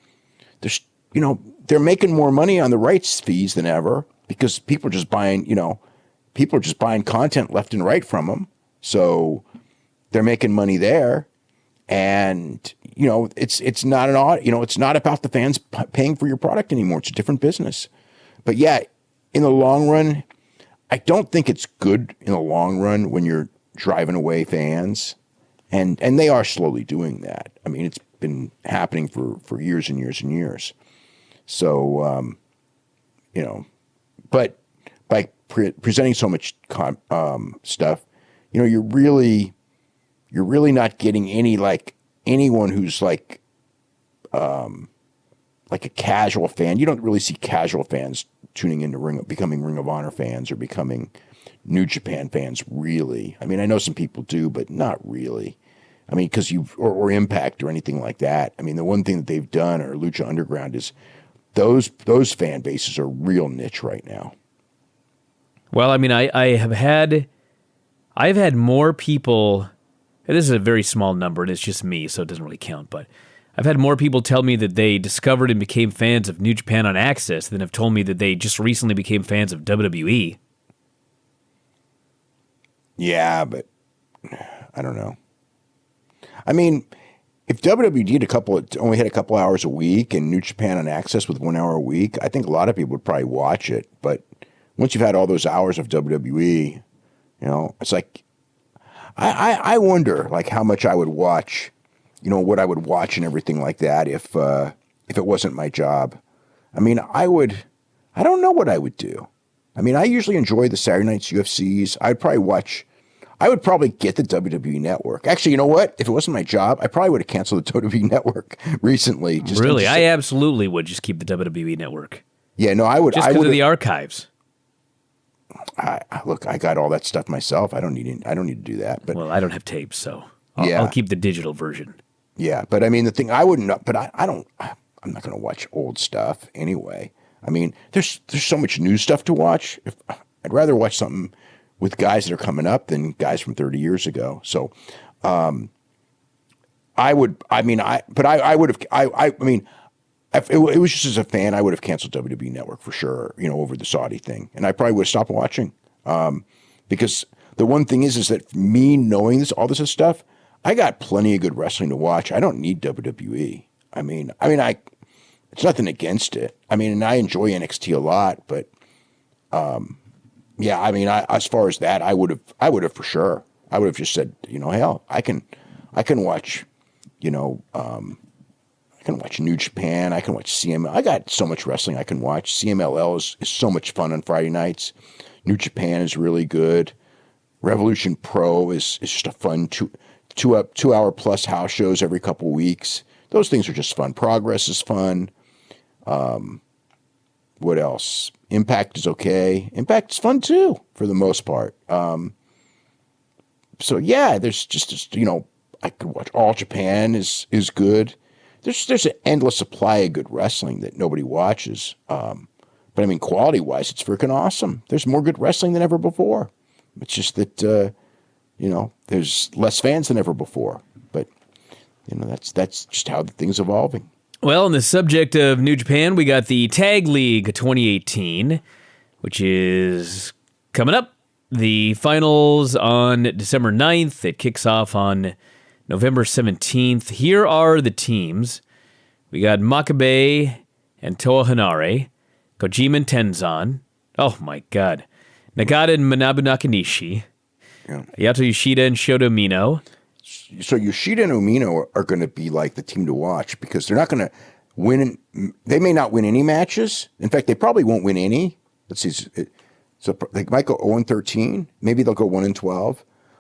[SPEAKER 2] there's, they're making more money on the rights fees than ever because people are just buying content left and right from them. So they're making money there. And, it's not it's not about the fans paying for your product anymore. It's a different business. But yeah, in the long run, I don't think it's good in the long run when you're driving away fans. And they are slowly doing that. I mean, it's been happening for years and years and years. So, but by presenting so much stuff, you're really not getting anyone who's like a casual fan. You don't really see casual fans tuning into becoming Ring of Honor fans or becoming New Japan fans, really. I mean, I know some people do, but not really. I mean, because or Impact or anything like that. I mean, the one thing that they've done, or Lucha Underground, is those fan bases are real niche right now.
[SPEAKER 1] Well, I mean, I've had more people. This is a very small number, and it's just me, so it doesn't really count. But I've had more people tell me that they discovered and became fans of New Japan on Access than have told me that they just recently became fans of WWE.
[SPEAKER 2] Yeah, but I don't know. I mean, if WWE did only had a couple hours a week and New Japan on Access with 1 hour a week, I think a lot of people would probably watch it. But once you've had all those hours of WWE, it's like, I wonder like how much I would watch, what I would watch and everything like that if it wasn't my job. I mean, I don't know what I would do. I mean, I usually enjoy the Saturday nights UFCs. I would probably get the WWE Network. Actually, you know what? If it wasn't my job, I probably would have canceled the WWE Network recently.
[SPEAKER 1] Really? I absolutely would just keep the WWE Network.
[SPEAKER 2] Yeah, no, I would.
[SPEAKER 1] Just because of the archives.
[SPEAKER 2] Look, I got all that stuff myself. I don't need to do that. But
[SPEAKER 1] well, I don't have tapes, so I'll keep the digital version.
[SPEAKER 2] Yeah, but I mean, the thing I wouldn't. But I don't. I'm not going to watch old stuff anyway. I mean, there's so much new stuff to watch. I'd rather watch something with guys that are coming up than guys from 30 years ago. So, I would. I mean, I would have. I mean, if it was just as a fan, I would have canceled WWE Network for sure. Over the Saudi thing, and I probably would have stopped watching. Because the one thing is that me knowing all this stuff, I got plenty of good wrestling to watch. I don't need WWE. I mean, it's nothing against it. I mean, and I enjoy NXT a lot, but, yeah, I mean, as far as that, I would have for sure. I would have just said, hell, I can watch, I can watch New Japan. I can watch CML. I got so much wrestling I can watch. CMLL is so much fun on Friday nights. New Japan is really good. Revolution Pro is just a fun 2 hour plus house shows every couple weeks. Those things are just fun. Progress is fun. What else? Impact is okay. Impact is fun too, for the most part. So yeah, there's just I could watch All Japan is good. There's an endless supply of good wrestling that nobody watches. But I mean, quality wise, it's freaking awesome. There's more good wrestling than ever before. It's just that there's less fans than ever before. But that's just how the thing's evolving.
[SPEAKER 1] Well, on the subject of New Japan, we got the Tag League 2018, which is coming up. The finals on December 9th. It kicks off on November 17th. Here are the teams. We got Makabe and Toa Hanare, Kojima and Tenzan. Oh my God. Nagata and Manabu Nakanishi. Yeah. Yato Yoshida and Shota Umino.
[SPEAKER 2] So Yoshida and Umino are going to be like the team to watch because they're not going to win. They may not win any matches. In fact, they probably won't win any. Let's see. So they might go 0-13. Maybe they'll go 1-12.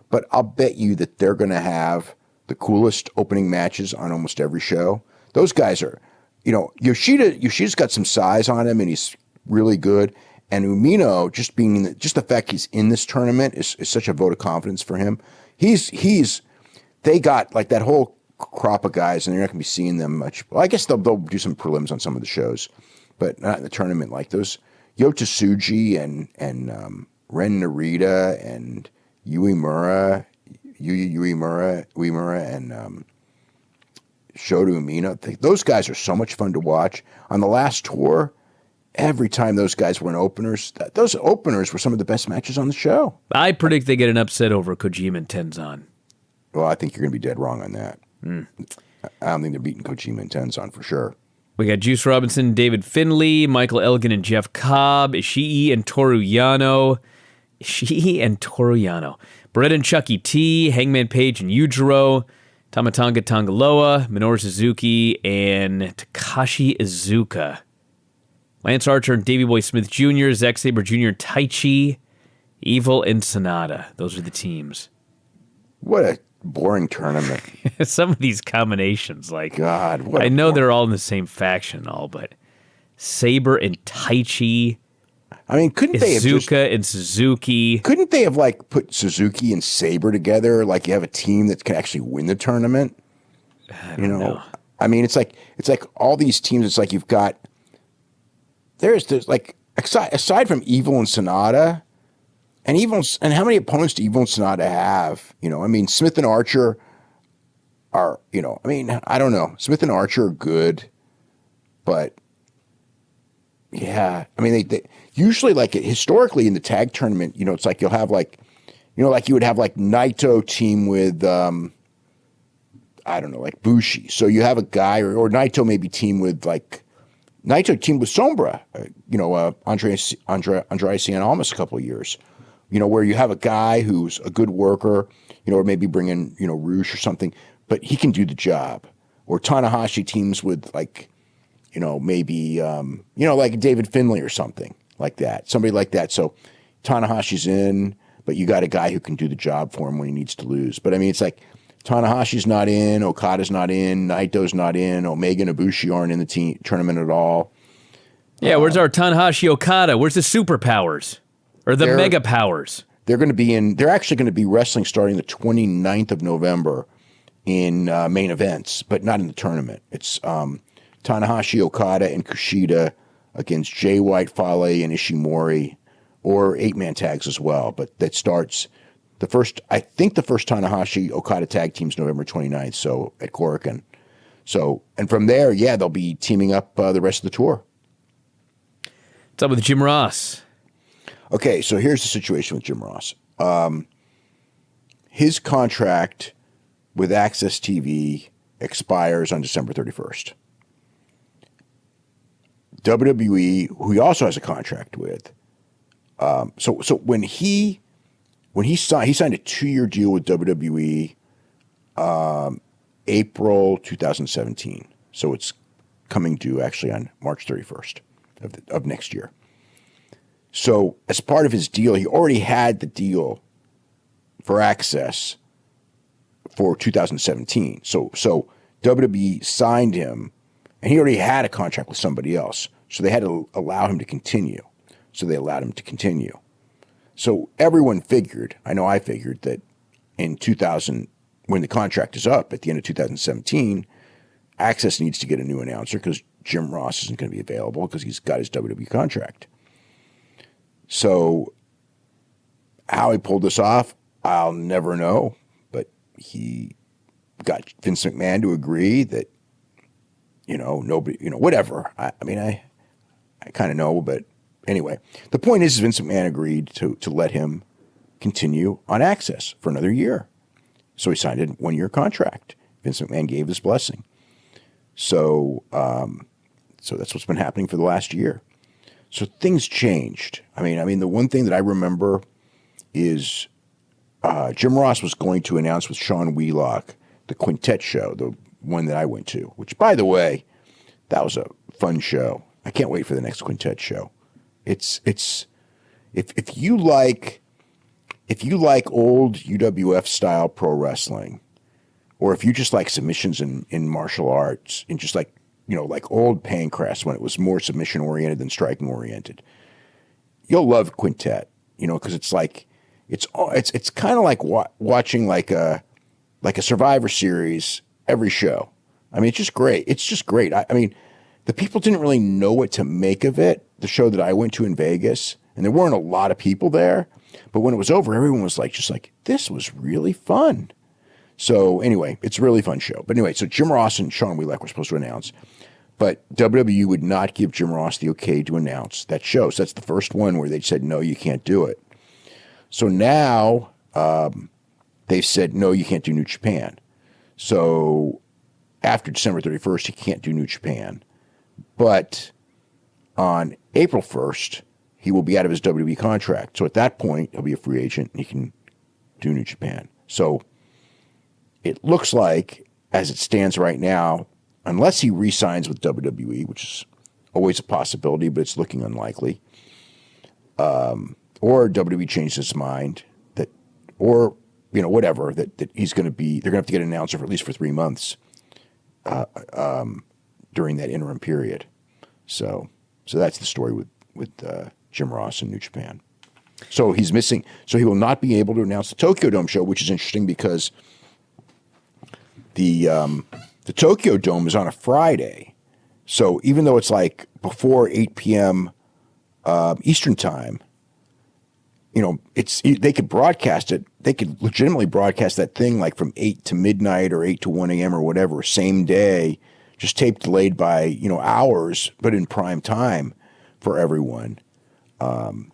[SPEAKER 2] But I'll bet you that they're going to have the coolest opening matches on almost every show. Those guys are, Yoshida's got some size on him and he's really good. And Umino, just the fact he's in this tournament is such a vote of confidence for him. They got like that whole crop of guys, and you're not going to be seeing them much. Well, I guess they'll do some prelims on some of the shows, but not in the tournament. Like those Yota Tsuji and Ren Narita and Uemura and Shota Umino. Those guys are so much fun to watch. On the last tour, every time those guys were in openers, those openers were some of the best matches on the show.
[SPEAKER 1] I predict they get an upset over Kojima and Tenzan.
[SPEAKER 2] Well, I think you're going to be dead wrong on that. I don't think they're beating Kojima and Tenzan for sure.
[SPEAKER 1] We got Juice Robinson, David Finlay, Michael Elgin and Jeff Cobb, Ishii and Toru Yano. Beretta and Chucky T, Hangman Page and Yujiro, Tamatanga Tangaloa, Minoru Suzuki, and Takashi Iizuka. Lance Archer and Davey Boy Smith Jr., Zack Sabre Jr. and Taichi, Evil and Sonata. Those are the teams.
[SPEAKER 2] What a boring tournament.
[SPEAKER 1] Some of these combinations, like,
[SPEAKER 2] God,
[SPEAKER 1] I know they're all in the same faction and all, but Sabre and Taichi.
[SPEAKER 2] I mean, couldn't they have
[SPEAKER 1] Iizuka and Suzuki?
[SPEAKER 2] Couldn't they have like put Suzuki and Sabre together? Like you have a team that can actually win the tournament.
[SPEAKER 1] I don't know.
[SPEAKER 2] I mean, it's like all these teams. It's like you've got there's like aside from Evil and Sonata, and how many opponents do Evil and Sonata have? I mean, Smith and Archer are. I mean, I don't know. Smith and Archer are good, but. Yeah, I mean, they usually like historically in the tag tournament, it's like you'll have like, like you would have like Naito team with, I don't know, like Bushi. So you have a guy, or Naito maybe team with like, Naito teamed with Sombra, Andre Cien almost a couple of years, where you have a guy who's a good worker, or maybe bring in, Roosh or something, but he can do the job. Or Tanahashi teams with like, maybe, like David Finlay or something like that, somebody like that. So Tanahashi's in, but you got a guy who can do the job for him when he needs to lose. But I mean, it's like Tanahashi's not in, Okada's not in, Naito's not in, Omega and Ibushi aren't in the tournament at all.
[SPEAKER 1] Yeah, where's our Tanahashi Okada? Where's the superpowers or the mega powers?
[SPEAKER 2] They're going to be in. They're actually going to be wrestling starting the 29th of November in main events, but not in the tournament. It's Tanahashi, Okada, and Kushida against Jay White, Fale, and Ishimori, or 8-man tags as well. But that starts the first Tanahashi Okada tag team's November 29th, so at Korakuen. So, and from there, they'll be teaming up the rest of the tour.
[SPEAKER 1] What's up with Jim Ross?
[SPEAKER 2] Okay, so here's the situation with Jim Ross. His contract with Access TV expires on December 31st. WWE, who he also has a contract with, so when he signed a 2-year deal with WWE, April 2017. So it's coming due actually on March 31st of next year. So as part of his deal, he already had the deal for Access for 2017. So WWE signed him, and he already had a contract with somebody else. So they had to allow him to continue. So they allowed him to continue. So everyone figured, I know I figured, that in 2000, when the contract is up at the end of 2017, Access needs to get a new announcer because Jim Ross isn't going to be available because he's got his WWE contract. So how he pulled this off, I'll never know. But he got Vince McMahon to agree that, nobody, whatever. I mean, I kind of know, but anyway. The point is Vince McMahon agreed to let him continue on Access for another year. So he signed a 1-year contract. Vince McMahon gave his blessing. So that's what's been happening for the last year. So things changed. I mean, the one thing that I remember is Jim Ross was going to announce with Sean Wheelock the Quintet show, the one that I went to, which, by the way, that was a fun show. I can't wait for the next Quintet show. If you like old UWF style pro wrestling, or if you just like submissions in martial arts, and just like old Pancrase when it was more submission oriented than striking oriented, you'll love Quintet. Because it's like it's kind of like watching like a Survivor Series every show. I mean, it's just great. It's just great. I mean, the people didn't really know what to make of it. The show that I went to in Vegas, and there weren't a lot of people there, but when it was over, everyone was just like, this was really fun. So anyway, it's a really fun show. But anyway, so Jim Ross and Sean Wheelock were supposed to announce, but WWE would not give Jim Ross the okay to announce that show. So that's the first one where they said, no, you can't do it. So now they've said, no, you can't do New Japan. So after December 31st, he can't do New Japan. But on April 1st, he will be out of his WWE contract. So at that point, he'll be a free agent and he can do New Japan. So it looks like, as it stands right now, unless he re-signs with WWE, which is always a possibility, but it's looking unlikely, or WWE changes its mind, or whatever, that he's going to be, they're going to have to get an announcer for at least for 3 months during that interim period. So that's the story with Jim Ross in New Japan. So he's missing. So he will not be able to announce the Tokyo Dome show, which is interesting because the Tokyo Dome is on a Friday. So even though it's like before 8 p.m. Eastern time, they could broadcast it. They could legitimately broadcast that thing like from 8 to midnight or 8 to 1 a.m. or whatever, same day, just tape delayed by, hours, but in prime time for everyone. And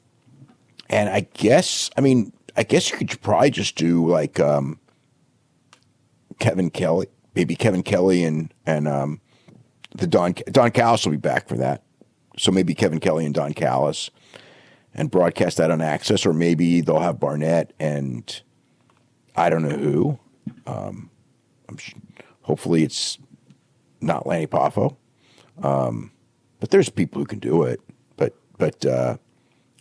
[SPEAKER 2] I guess you could probably just do like Kevin Kelly, maybe Kevin Kelly and the Don Callis will be back for that. So maybe Kevin Kelly and Don Callis and broadcast that on Access, or maybe they'll have Barnett and I don't know who. Hopefully it's not Lanny Poffo. But there's people who can do it. But God,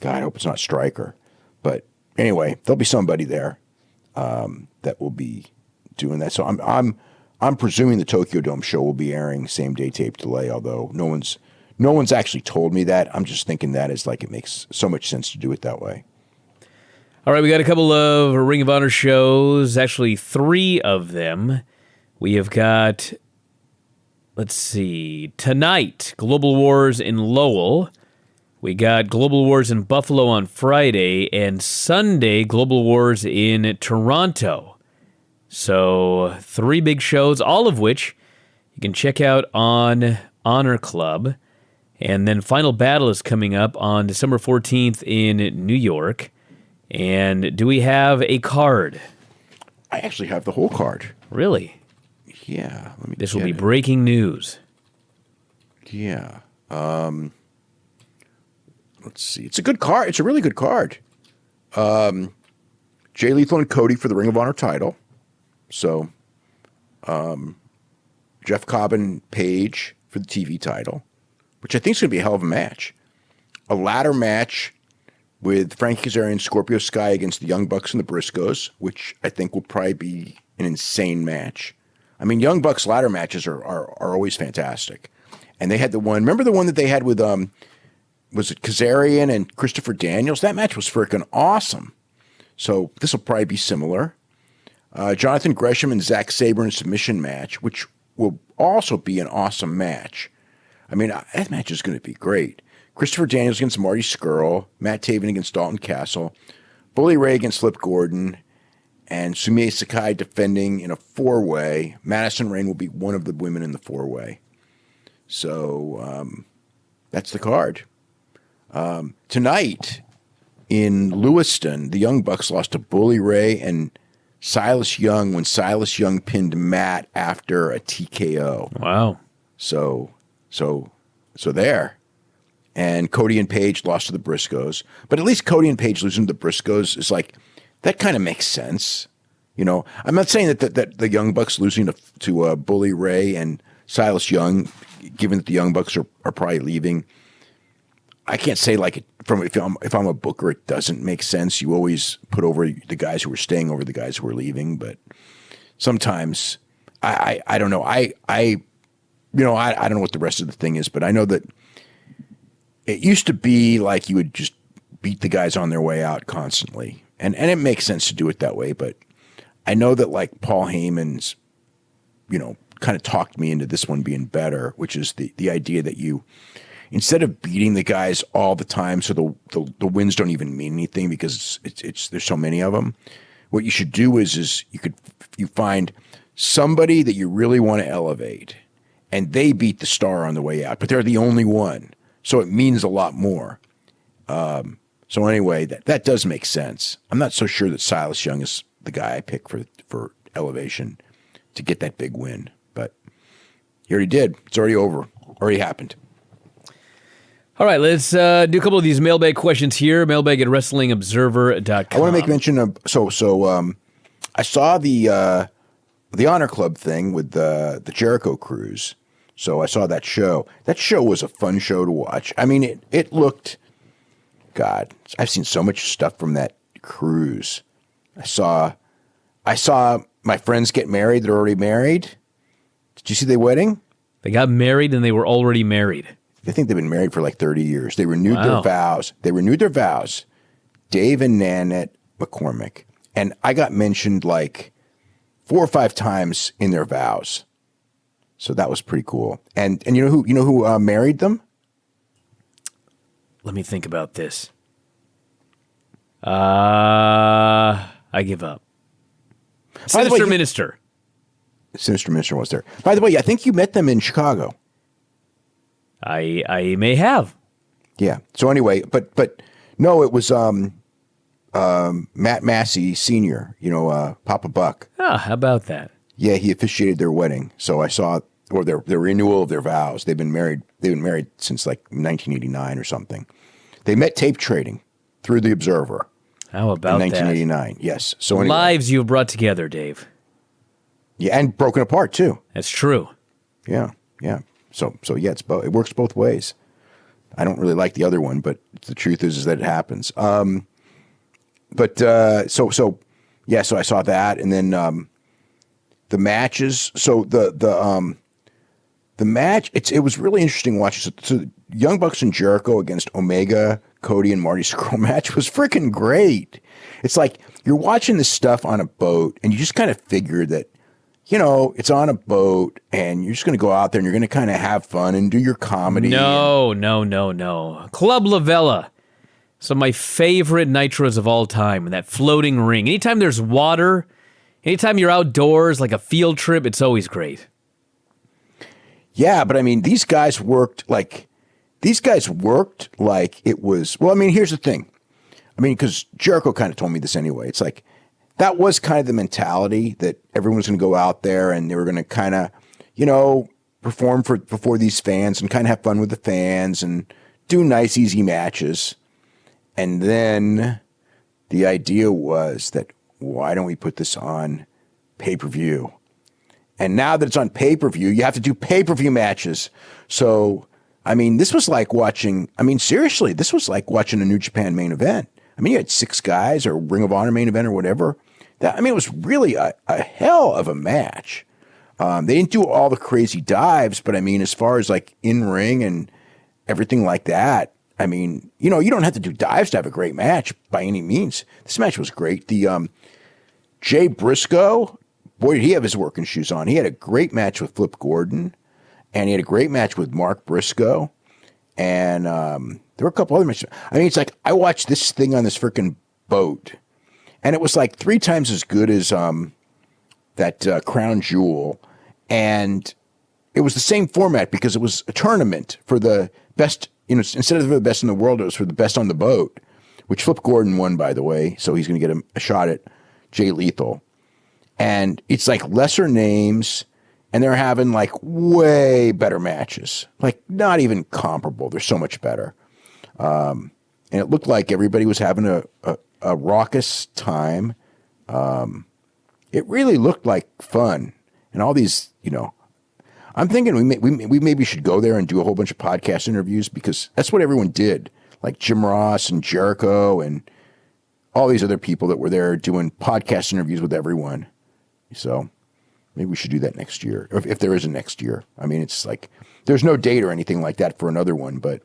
[SPEAKER 2] I hope it's not Stryker. But anyway, there'll be somebody there that will be doing that. So I'm presuming the Tokyo Dome show will be airing same day tape delay, although no one's actually told me that. I'm just thinking that is like it makes so much sense to do it that way.
[SPEAKER 1] All right, we got a couple of Ring of Honor shows, actually 3 of them. We have got, let's see, tonight, Global Wars in Lowell. We got Global Wars in Buffalo on Friday, and Sunday, Global Wars in Toronto. So 3 big shows, all of which you can check out on Honor Club. And then Final Battle is coming up on December 14th in New York. And do we have a card?
[SPEAKER 2] I actually have the whole card.
[SPEAKER 1] Really?
[SPEAKER 2] Yeah.
[SPEAKER 1] This will be breaking news.
[SPEAKER 2] Yeah. Let's see. It's a good card. It's a really good card. Jay Lethal and Cody for the Ring of Honor title. So, Jeff Cobb and Paige for the TV title, which I think is going to be a hell of a match. A ladder match with Frankie Kazarian and Scorpio Sky against the Young Bucks and the Briscoes, which I think will probably be an insane match. I mean, Young Bucks ladder matches are always fantastic. And they had the one, remember the one that they had with, was it Kazarian and Christopher Daniels? That match was freaking awesome. So this will probably be similar. Jonathan Gresham and Zack Sabre in a submission match, which will also be an awesome match. I mean, that match is going to be great. Christopher Daniels against Marty Scurll, Matt Taven against Dalton Castle, Bully Ray against Flip Gordon, and Sumie Sakai defending in a 4-way. Madison Rayne will be one of the women in the 4-way. So that's the card. Tonight in Lewiston, the Young Bucks lost to Bully Ray and Silas Young when Silas Young pinned Matt after a TKO.
[SPEAKER 1] Wow.
[SPEAKER 2] So there. And Cody and Paige lost to the Briscoes. But at least Cody and Paige losing to the Briscoes is like, that kind of makes sense. You know, I'm not saying that the Young Bucks losing to Bully Ray and Silas Young, given that the Young Bucks are probably leaving, I can't say like if I'm a booker, it doesn't make sense. You always put over the guys who are staying over the guys who are leaving. But sometimes I don't know. I don't know what the rest of the thing is, but I know that it used to be like you would just beat the guys on their way out constantly. And it makes sense to do it that way. But I know that like Paul Heyman's, kind of talked me into this one being better, which is the idea that you, instead of beating the guys all the time so the wins don't even mean anything because it's there's so many of them, what you should do is you find somebody that you really want to elevate and they beat the star on the way out, but they're the only one. So it means a lot more. So anyway, that does make sense. I'm not so sure that Silas Young is the guy I pick for elevation to get that big win, but he already did. It's already over. Already happened.
[SPEAKER 1] All right, let's do a couple of these mailbag questions here. Mailbag at WrestlingObserver.com.
[SPEAKER 2] I want to make mention of I saw the Honor Club thing with the Jericho Cruise. So I saw that show. That show was a fun show to watch. I mean, it looked, God, I've seen so much stuff from that cruise. I saw my friends get married. They're already married. Did you see their wedding?
[SPEAKER 1] They got married and they were already married.
[SPEAKER 2] I think they've been married for like 30 years. They renewed their vows. Dave and Nanette McCormick. And I got mentioned like 4 or 5 times in their vows. So that was pretty cool. And you know who married them?
[SPEAKER 1] Let me think about this. I give up. Sinister Minister.
[SPEAKER 2] Sinister Minister was there. By the way, I think you met them in Chicago.
[SPEAKER 1] I may have.
[SPEAKER 2] Yeah. So anyway, but no, it was Matt Massey Sr., Papa Buck.
[SPEAKER 1] How about that?
[SPEAKER 2] Yeah, he officiated their wedding. So I saw, or their renewal of their vows. They've been married since like 1989 or something. They met tape trading through the Observer.
[SPEAKER 1] How about
[SPEAKER 2] in 1989? That? Yes. So anyway.
[SPEAKER 1] Lives you've brought together, Dave.
[SPEAKER 2] Yeah, and broken apart too.
[SPEAKER 1] That's true.
[SPEAKER 2] Yeah. So yeah, it works both ways. I don't really like the other one, but the truth is that it happens. So I saw that, and then the matches. So the match, it was really interesting watching. So Young Bucks and Jericho against Omega, Cody, and Marty Scurll match was freaking great. It's like you're watching this stuff on a boat, and you just kind of figure that, it's on a boat, and you're just going to go out there, and you're going to kind of have fun and do your comedy.
[SPEAKER 1] No. Club La Vela. Some of my favorite nitros of all time, that floating ring. Anytime there's water, anytime you're outdoors, like a field trip, it's always great.
[SPEAKER 2] Yeah, but I mean, these guys worked like it was, well, I mean, here's the thing. I mean, because Jericho kind of told me this anyway. It's like, that was kind of the mentality that everyone was going to go out there and they were going to kind of, perform before these fans and kind of have fun with the fans and do nice, easy matches. And then the idea was that, why don't we put this on pay-per-view? And now that it's on pay-per-view, you have to do pay-per-view matches. So, I mean, this was like watching a New Japan main event. I mean, you had 6 guys or Ring of Honor main event or whatever. It was really a hell of a match. They didn't do all the crazy dives, but I mean, as far as like in-ring and everything like that, I mean, you don't have to do dives to have a great match by any means. This match was great. The Jay Briscoe, boy, did he have his working shoes on. He had a great match with Flip Gordon, and he had a great match with Mark Briscoe. And there were a couple other matches. I mean, it's like I watched this thing on this freaking boat, and it was like 3 times as good as that Crown Jewel. And it was the same format because it was a tournament for the best, instead of the best in the world, it was for the best on the boat, which Flip Gordon won, by the way. So he's going to get a shot at Jay Lethal. And it's like lesser names, and they're having like way better matches, like not even comparable. They're so much better. And it looked like everybody was having a raucous time. It really looked like fun. And all these, I'm thinking we maybe should go there and do a whole bunch of podcast interviews, because that's what everyone did. Like Jim Ross and Jericho and all these other people that were there doing podcast interviews with everyone. So maybe we should do that next year, if there is a next year. I mean, it's like there's no date or anything like that for another one, but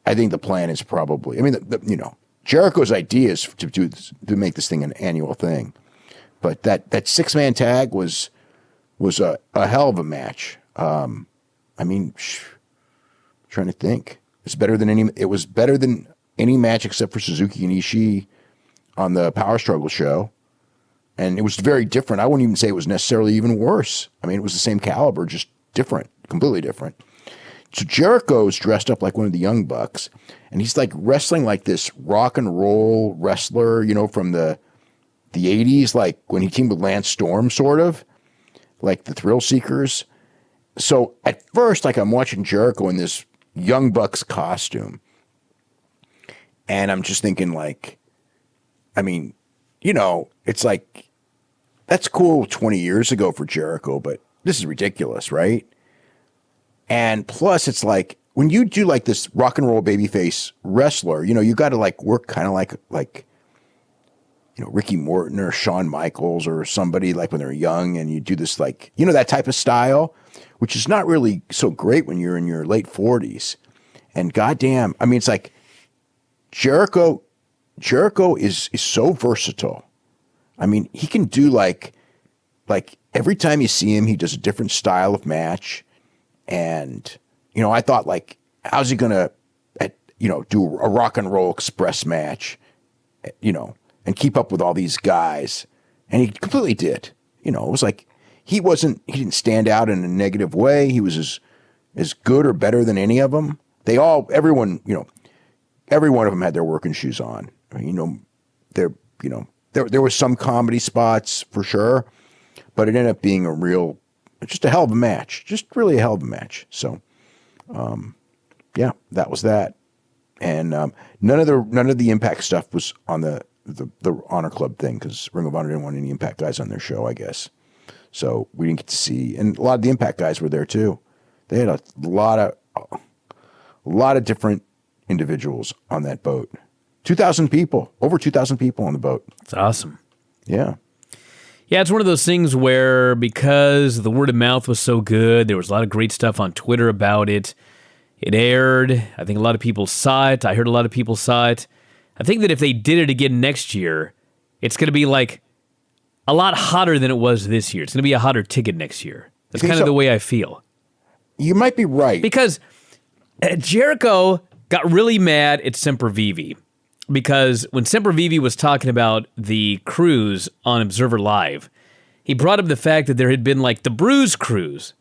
[SPEAKER 2] I think the plan is probably, I mean, Jericho's idea is to make this thing an annual thing. But that 6-man tag was a hell of a match. I mean, trying to think. It was better than any match except for Suzuki and Ishii on the Power Struggle show. And it was very different. I wouldn't even say it was necessarily even worse. I mean, it was the same caliber, just different, completely different. So Jericho's dressed up like one of the Young Bucks, and he's like wrestling like this rock and roll wrestler, from the 80s, like when he teamed with Lance Storm, sort of, like the Thrill Seekers. So at first, like I'm watching Jericho in this Young Bucks costume, and I'm just thinking like, I mean, it's like, that's cool 20 years ago for Jericho, but this is ridiculous, right? And plus, it's like, when you do like this rock and roll babyface wrestler, you got to like work kind of like Ricky Morton or Shawn Michaels or somebody like when they're young, and you do this like, that type of style, which is not really so great when you're in your late 40s. And goddamn, I mean, it's like Jericho is so versatile. I mean, he can do like every time you see him, he does a different style of match. And, I thought like, how's he going to, do a rock and roll express match, and keep up with all these guys. And he completely did. It was like, he didn't stand out in a negative way. He was as good or better than any of them. Every one of them had their working shoes on. I mean, there were some comedy spots for sure, But it ended up being just a hell of a match. Just really a hell of a match. So, yeah, that was that. And none of the Impact stuff was on the Honor Club thing because Ring of Honor didn't want any Impact guys on their show, I guess. So we didn't get to see, and a lot of the Impact guys were there too. They had a lot of different individuals on that boat. 2,000 people, over 2,000 people on the boat.
[SPEAKER 1] It's awesome.
[SPEAKER 2] Yeah.
[SPEAKER 1] Yeah, it's one of those things where because the word of mouth was so good, there was a lot of great stuff on Twitter about it. It aired. I think a lot of people saw it. I heard a lot of people saw it. I think that if they did it again next year, it's going to be like a lot hotter than it was this year. It's going to be a hotter ticket next year. That's kind of the way I feel.
[SPEAKER 2] You might be right.
[SPEAKER 1] Because Jericho got really mad at Sempervive. Because when Sempervive was talking about the cruise on Observer Live, he brought up the fact that there had been like the Bruise Cruise,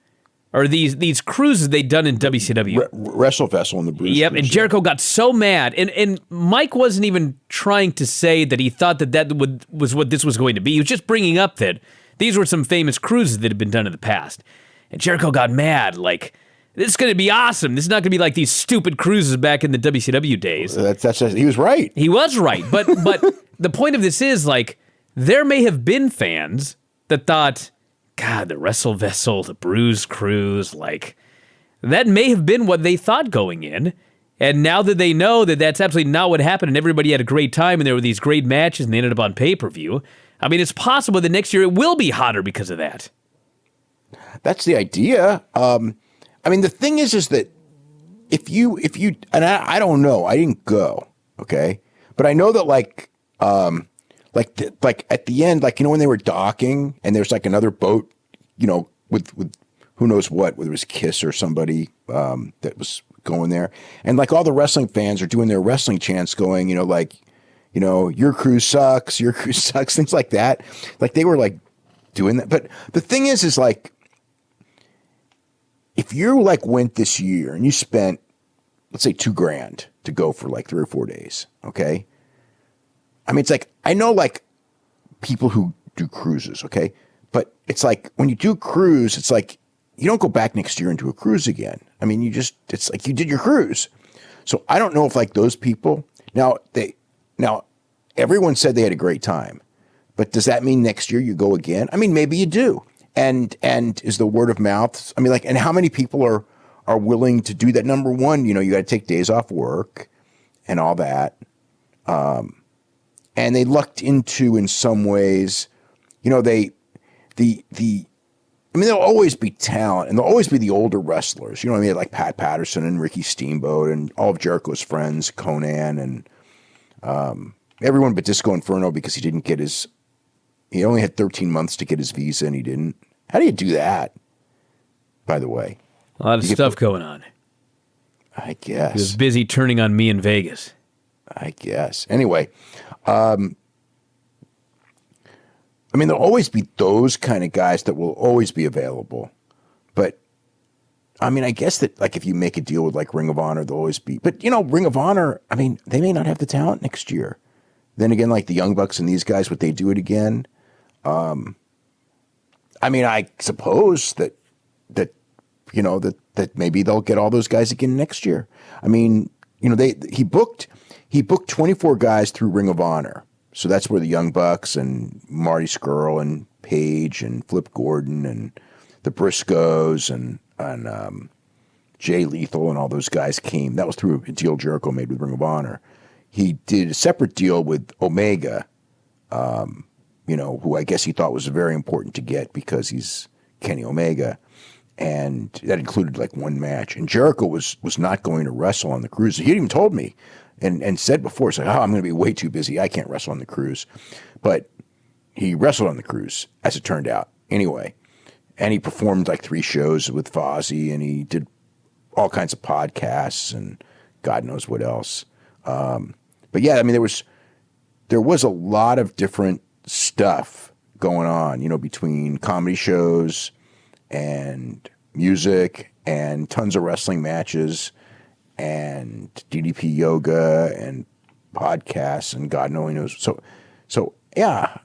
[SPEAKER 1] or these cruises they'd done in WCW.
[SPEAKER 2] Wrestle Vessel and the Bruise
[SPEAKER 1] Yep,
[SPEAKER 2] Cruise,
[SPEAKER 1] and Jericho got so mad. And Mike wasn't even trying to say that he thought that was what this was going to be. He was just bringing up that these were some famous cruises that had been done in the past. And Jericho got mad, like, this is going to be awesome. This is not going to be like these stupid cruises back in the WCW days.
[SPEAKER 2] He was right.
[SPEAKER 1] He was right. But the point of this is, like, there may have been fans that thought, God, the Wrestle Vessel, the Bruise Cruise, like, that may have been what they thought going in. And now that they know that that's absolutely not what happened and everybody had a great time and there were these great matches and they ended up on pay-per-view, I mean, it's possible that next year it will be hotter because of that.
[SPEAKER 2] That's the idea. I mean, the thing is that if you, and I don't know, I didn't go, okay, but I know that like at the end, like, you know, when they were docking and there's like another boat, you know, with who knows what, whether it was Kiss or somebody that was going there, and like all the wrestling fans are doing their wrestling chants, going, you know, like, you know, your cruise sucks, things like that. Like they were like doing that, but the thing is like, if you like went this year and you spent, let's say $2,000 to go for like 3 or 4 days, okay? I mean, it's like, I know like people who do cruises, okay? But it's like when you do a cruise, it's like you don't go back next year and do a cruise again. I mean, it's like you did your cruise. So I don't know if like those people, now everyone said they had a great time, but does that mean next year you go again? I mean, maybe you do. And is the word of mouth, I mean, like, and how many people are willing to do that? Number one, you know, you got to take days off work and all that. And they lucked into, in some ways, you know, I mean, there'll always be talent and there'll always be the older wrestlers, you know what I mean? Like Pat Patterson and Ricky Steamboat and all of Jericho's friends, Conan and everyone but Disco Inferno, because he only had 13 months to get his visa and he didn't. How do you do that, by the way?
[SPEAKER 1] A lot of stuff going on.
[SPEAKER 2] I guess.
[SPEAKER 1] He was busy turning on me in Vegas.
[SPEAKER 2] I guess. Anyway, I mean, there'll always be those kind of guys that will always be available. But, I mean, I guess that, like, if you make a deal with, like, Ring of Honor, they'll always be. But, you know, Ring of Honor, I mean, they may not have the talent next year. Then again, like the Young Bucks and these guys, would they do it again? I mean, I suppose that you know that maybe they'll get all those guys again next year. I mean, you know, he booked 24 guys through Ring of Honor, so that's where the Young Bucks and Marty Scurll and Paige and Flip Gordon and the Briscoes and Jay Lethal and all those guys came. That was through a deal Jericho made with Ring of Honor. He did a separate deal with Omega. You know, who I guess he thought was very important to get because he's Kenny Omega. And that included like one match. And Jericho was not going to wrestle on the cruise. He even told me and said before, it's like, I'm going to be way too busy. I can't wrestle on the cruise. But he wrestled on the cruise, as it turned out. Anyway, and he performed like 3 shows with Fozzy, and he did all kinds of podcasts and God knows what else. But yeah, I mean, there was a lot of different stuff going on, you know, between comedy shows and music and tons of wrestling matches and DDP yoga and podcasts and God only knows. So yeah,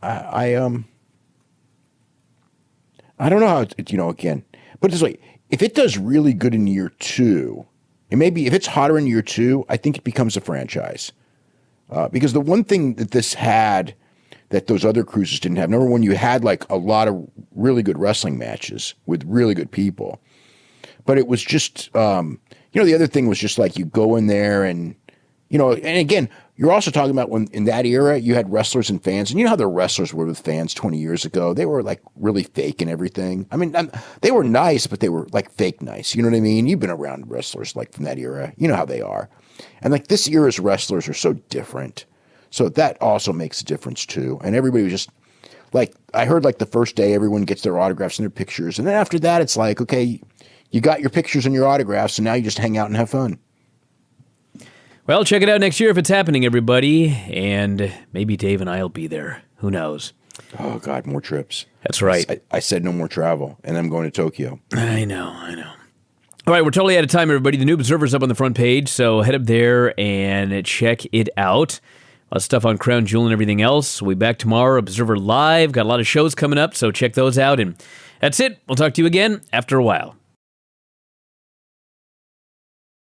[SPEAKER 2] I don't know how, again, put it this way. If it does really good in year 2, and maybe if it's hotter in year 2, I think it becomes a franchise. Because the one thing that this had that those other cruises didn't have, number one, you had like a lot of really good wrestling matches with really good people. But it was just, the other thing was just like you go in there and, and again, you're also talking about when in that era you had wrestlers and fans, and you know how the wrestlers were with fans 20 years ago? They were like really fake and everything. I mean, they were nice, but they were like fake nice. You know what I mean? You've been around wrestlers like from that era. You know how they are. And like this era's wrestlers are so different. So that also makes a difference too. And everybody was just like, I heard like the first day everyone gets their autographs and their pictures. And then after that, it's like, okay, you got your pictures and your autographs, and now you just hang out and have fun.
[SPEAKER 1] Well, check it out next year if it's happening, everybody. And maybe Dave and I will be there. Who knows?
[SPEAKER 2] Oh, God, more trips.
[SPEAKER 1] That's right.
[SPEAKER 2] I said no more travel, and I'm going to Tokyo.
[SPEAKER 1] I know. All right, we're totally out of time, everybody. The new Observer's up on the front page, so head up there and check it out. A lot of stuff on Crown Jewel and everything else. We'll be back tomorrow, Observer Live. Got a lot of shows coming up, so check those out. And that's it. We'll talk to you again after a while.